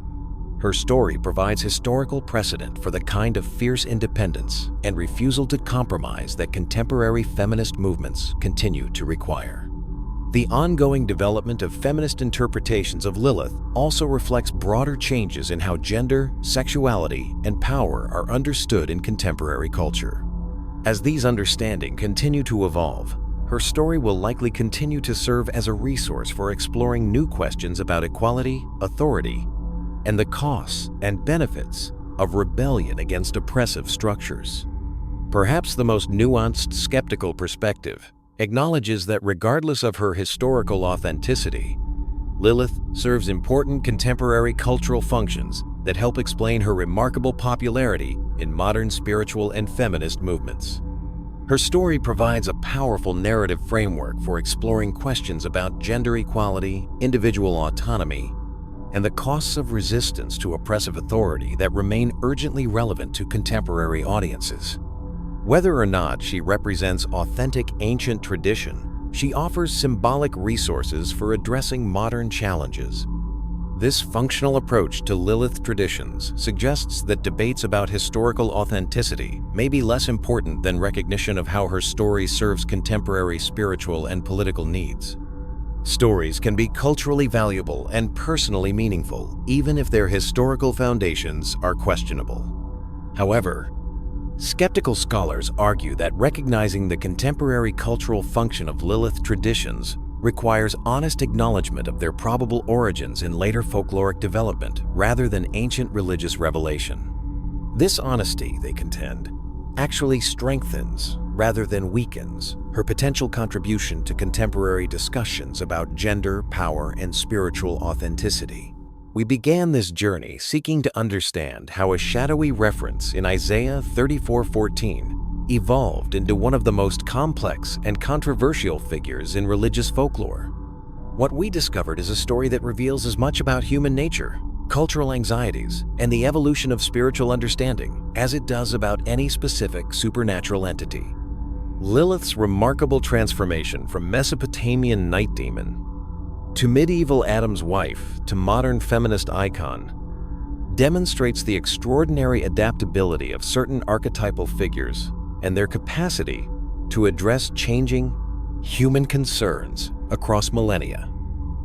Her story provides historical precedent for the kind of fierce independence and refusal to compromise that contemporary feminist movements continue to require. The ongoing development of feminist interpretations of Lilith also reflects broader changes in how gender, sexuality, and power are understood in contemporary culture. As these understandings continue to evolve, her story will likely continue to serve as a resource for exploring new questions about equality, authority, and the costs and benefits of rebellion against oppressive structures. Perhaps the most nuanced skeptical perspective acknowledges that regardless of her historical authenticity, Lilith serves important contemporary cultural functions that help explain her remarkable popularity in modern spiritual and feminist movements. Her story provides a powerful narrative framework for exploring questions about gender equality, individual autonomy, and the costs of resistance to oppressive authority that remain urgently relevant to contemporary audiences. Whether or not she represents authentic ancient tradition, she offers symbolic resources for addressing modern challenges. This functional approach to Lilith traditions suggests that debates about historical authenticity may be less important than recognition of how her story serves contemporary spiritual and political needs. Stories can be culturally valuable and personally meaningful, even if their historical foundations are questionable. However, skeptical scholars argue that recognizing the contemporary cultural function of Lilith traditions requires honest acknowledgement of their probable origins in later folkloric development rather than ancient religious revelation. This honesty, they contend, actually strengthens rather than weakens her potential contribution to contemporary discussions about gender, power, and spiritual authenticity. We began this journey seeking to understand how a shadowy reference in Isaiah 34:14 evolved into one of the most complex and controversial figures in religious folklore. What we discovered is a story that reveals as much about human nature, cultural anxieties, and the evolution of spiritual understanding as it does about any specific supernatural entity. Lilith's remarkable transformation from Mesopotamian night demon to medieval Adam's wife to modern feminist icon demonstrates the extraordinary adaptability of certain archetypal figures and their capacity to address changing human concerns across millennia.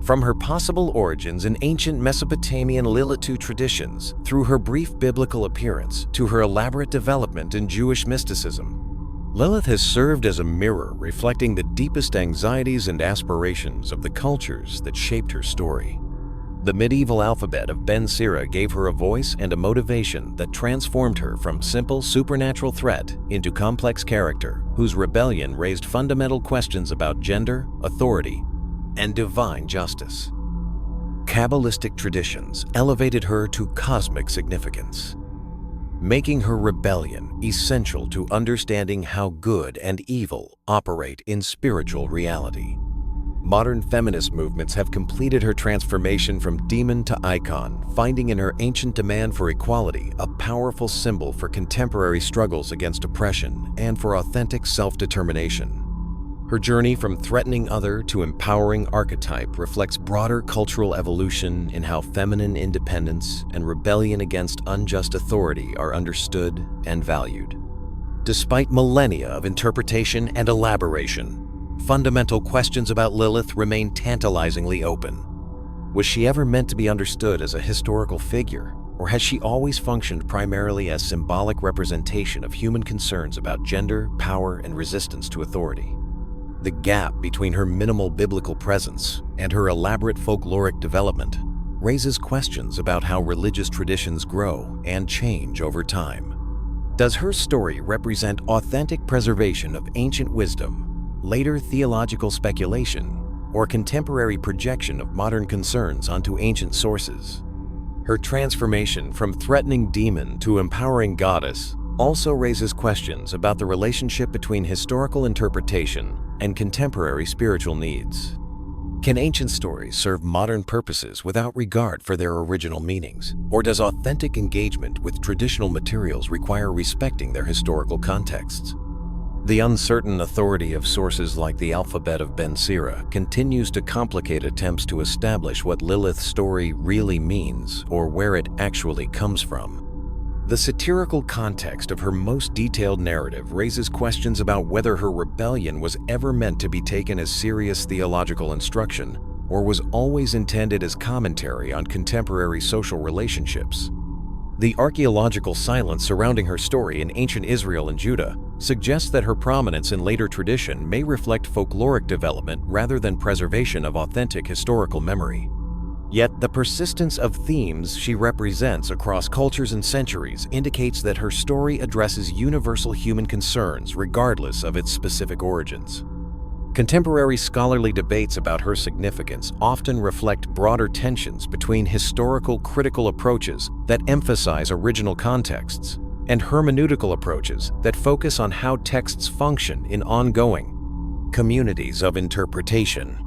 From her possible origins in ancient Mesopotamian Lilith traditions through her brief biblical appearance to her elaborate development in Jewish mysticism, Lilith has served as a mirror reflecting the deepest anxieties and aspirations of the cultures that shaped her story. The medieval alphabet of Ben Sira gave her a voice and a motivation that transformed her from simple supernatural threat into complex character whose rebellion raised fundamental questions about gender, authority, and divine justice. Kabbalistic traditions elevated her to cosmic significance, making her rebellion essential to understanding how good and evil operate in spiritual reality. Modern feminist movements have completed her transformation from demon to icon, finding in her ancient demand for equality a powerful symbol for contemporary struggles against oppression and for authentic self-determination. Her journey from threatening other to empowering archetype reflects broader cultural evolution in how feminine independence and rebellion against unjust authority are understood and valued. Despite millennia of interpretation and elaboration, fundamental questions about Lilith remain tantalizingly open. Was she ever meant to be understood as a historical figure, or has she always functioned primarily as symbolic representation of human concerns about gender, power, and resistance to authority? The gap between her minimal biblical presence and her elaborate folkloric development raises questions about how religious traditions grow and change over time. Does her story represent authentic preservation of ancient wisdom, later theological speculation, or contemporary projection of modern concerns onto ancient sources? Her transformation from threatening demon to empowering goddess also raises questions about the relationship between historical interpretation and contemporary spiritual needs. Can ancient stories serve modern purposes without regard for their original meanings? Or does authentic engagement with traditional materials require respecting their historical contexts? The uncertain authority of sources like the Alphabet of Ben Sira continues to complicate attempts to establish what Lilith's story really means or where it actually comes from. The satirical context of her most detailed narrative raises questions about whether her rebellion was ever meant to be taken as serious theological instruction or was always intended as commentary on contemporary social relationships. The archaeological silence surrounding her story in ancient Israel and Judah suggests that her prominence in later tradition may reflect folkloric development rather than preservation of authentic historical memory. Yet the persistence of themes she represents across cultures and centuries indicates that her story addresses universal human concerns regardless of its specific origins. Contemporary scholarly debates about her significance often reflect broader tensions between historical critical approaches that emphasize original contexts and hermeneutical approaches that focus on how texts function in ongoing communities of interpretation.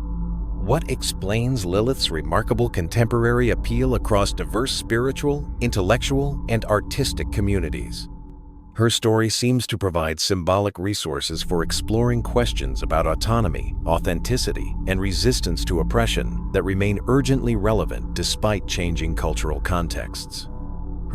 What explains Lilith's remarkable contemporary appeal across diverse spiritual, intellectual, and artistic communities? Her story seems to provide symbolic resources for exploring questions about autonomy, authenticity, and resistance to oppression that remain urgently relevant despite changing cultural contexts.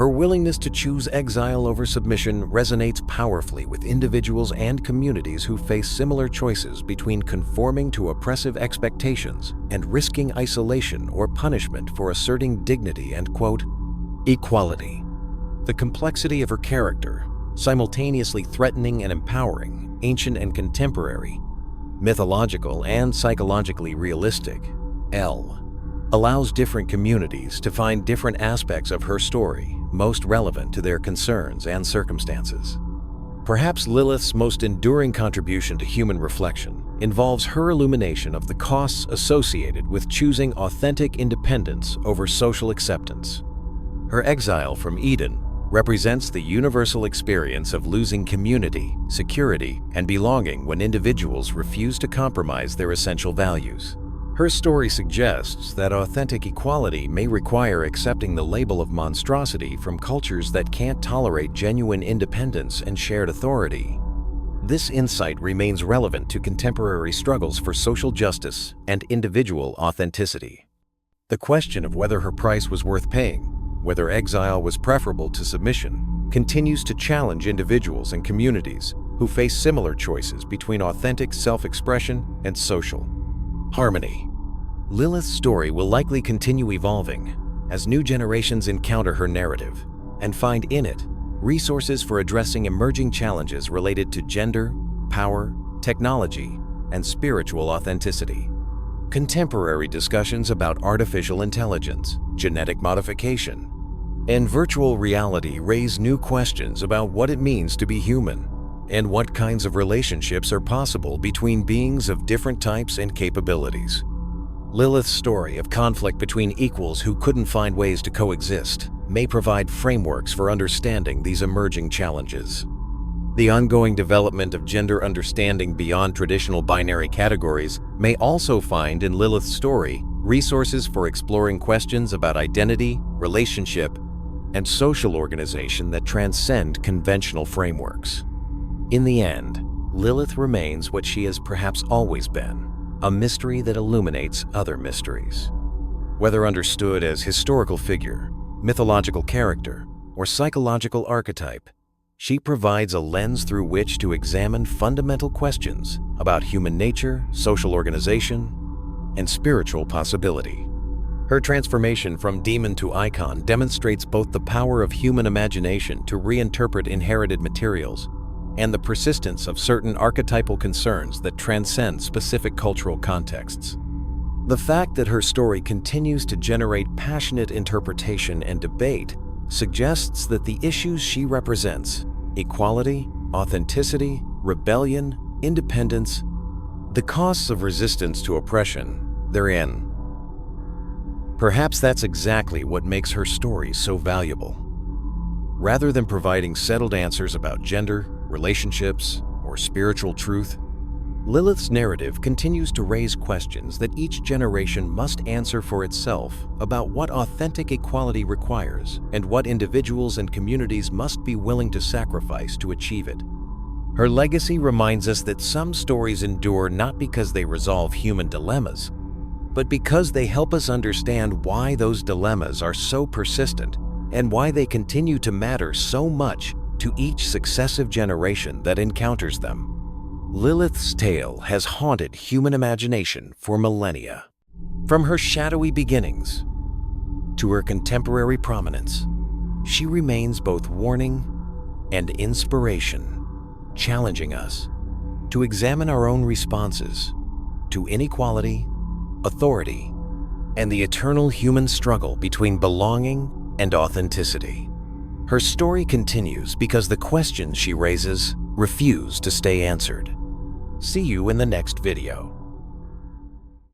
Her willingness to choose exile over submission resonates powerfully with individuals and communities who face similar choices between conforming to oppressive expectations and risking isolation or punishment for asserting dignity and, quote, equality. The complexity of her character, simultaneously threatening and empowering, ancient and contemporary, mythological and psychologically realistic, allows different communities to find different aspects of her story most relevant to their concerns and circumstances. Perhaps Lilith's most enduring contribution to human reflection involves her illumination of the costs associated with choosing authentic independence over social acceptance. Her exile from Eden represents the universal experience of losing community, security, and belonging when individuals refuse to compromise their essential values. Her story suggests that authentic equality may require accepting the label of monstrosity from cultures that can't tolerate genuine independence and shared authority. This insight remains relevant to contemporary struggles for social justice and individual authenticity. The question of whether her price was worth paying, whether exile was preferable to submission, continues to challenge individuals and communities who face similar choices between authentic self-expression and social harmony. Lilith's story will likely continue evolving as new generations encounter her narrative and find in it resources for addressing emerging challenges related to gender, power, technology, and spiritual authenticity. Contemporary discussions about artificial intelligence, genetic modification, and virtual reality raise new questions about what it means to be human and what kinds of relationships are possible between beings of different types and capabilities. Lilith's story of conflict between equals who couldn't find ways to coexist may provide frameworks for understanding these emerging challenges. The ongoing development of gender understanding beyond traditional binary categories may also find in Lilith's story resources for exploring questions about identity, relationship, and social organization that transcend conventional frameworks. In the end, Lilith remains what she has perhaps always been, a mystery that illuminates other mysteries. Whether understood as historical figure, mythological character, or psychological archetype, she provides a lens through which to examine fundamental questions about human nature, social organization, and spiritual possibility. Her transformation from demon to icon demonstrates both the power of human imagination to reinterpret inherited materials and the persistence of certain archetypal concerns that transcend specific cultural contexts. The fact that her story continues to generate passionate interpretation and debate suggests that the issues she represents, equality, authenticity, rebellion, independence, the costs of resistance to oppression, therein. Perhaps that's exactly what makes her story so valuable. Rather than providing settled answers about gender, relationships, or spiritual truth, Lilith's narrative continues to raise questions that each generation must answer for itself about what authentic equality requires and what individuals and communities must be willing to sacrifice to achieve it. Her legacy reminds us that some stories endure not because they resolve human dilemmas, but because they help us understand why those dilemmas are so persistent and why they continue to matter so much to each successive generation that encounters them. Lilith's tale has haunted human imagination for millennia. From her shadowy beginnings to her contemporary prominence, she remains both warning and inspiration, challenging us to examine our own responses to inequality, authority, and the eternal human struggle between belonging and authenticity. Her story continues because the questions she raises refuse to stay answered. See you in the next video.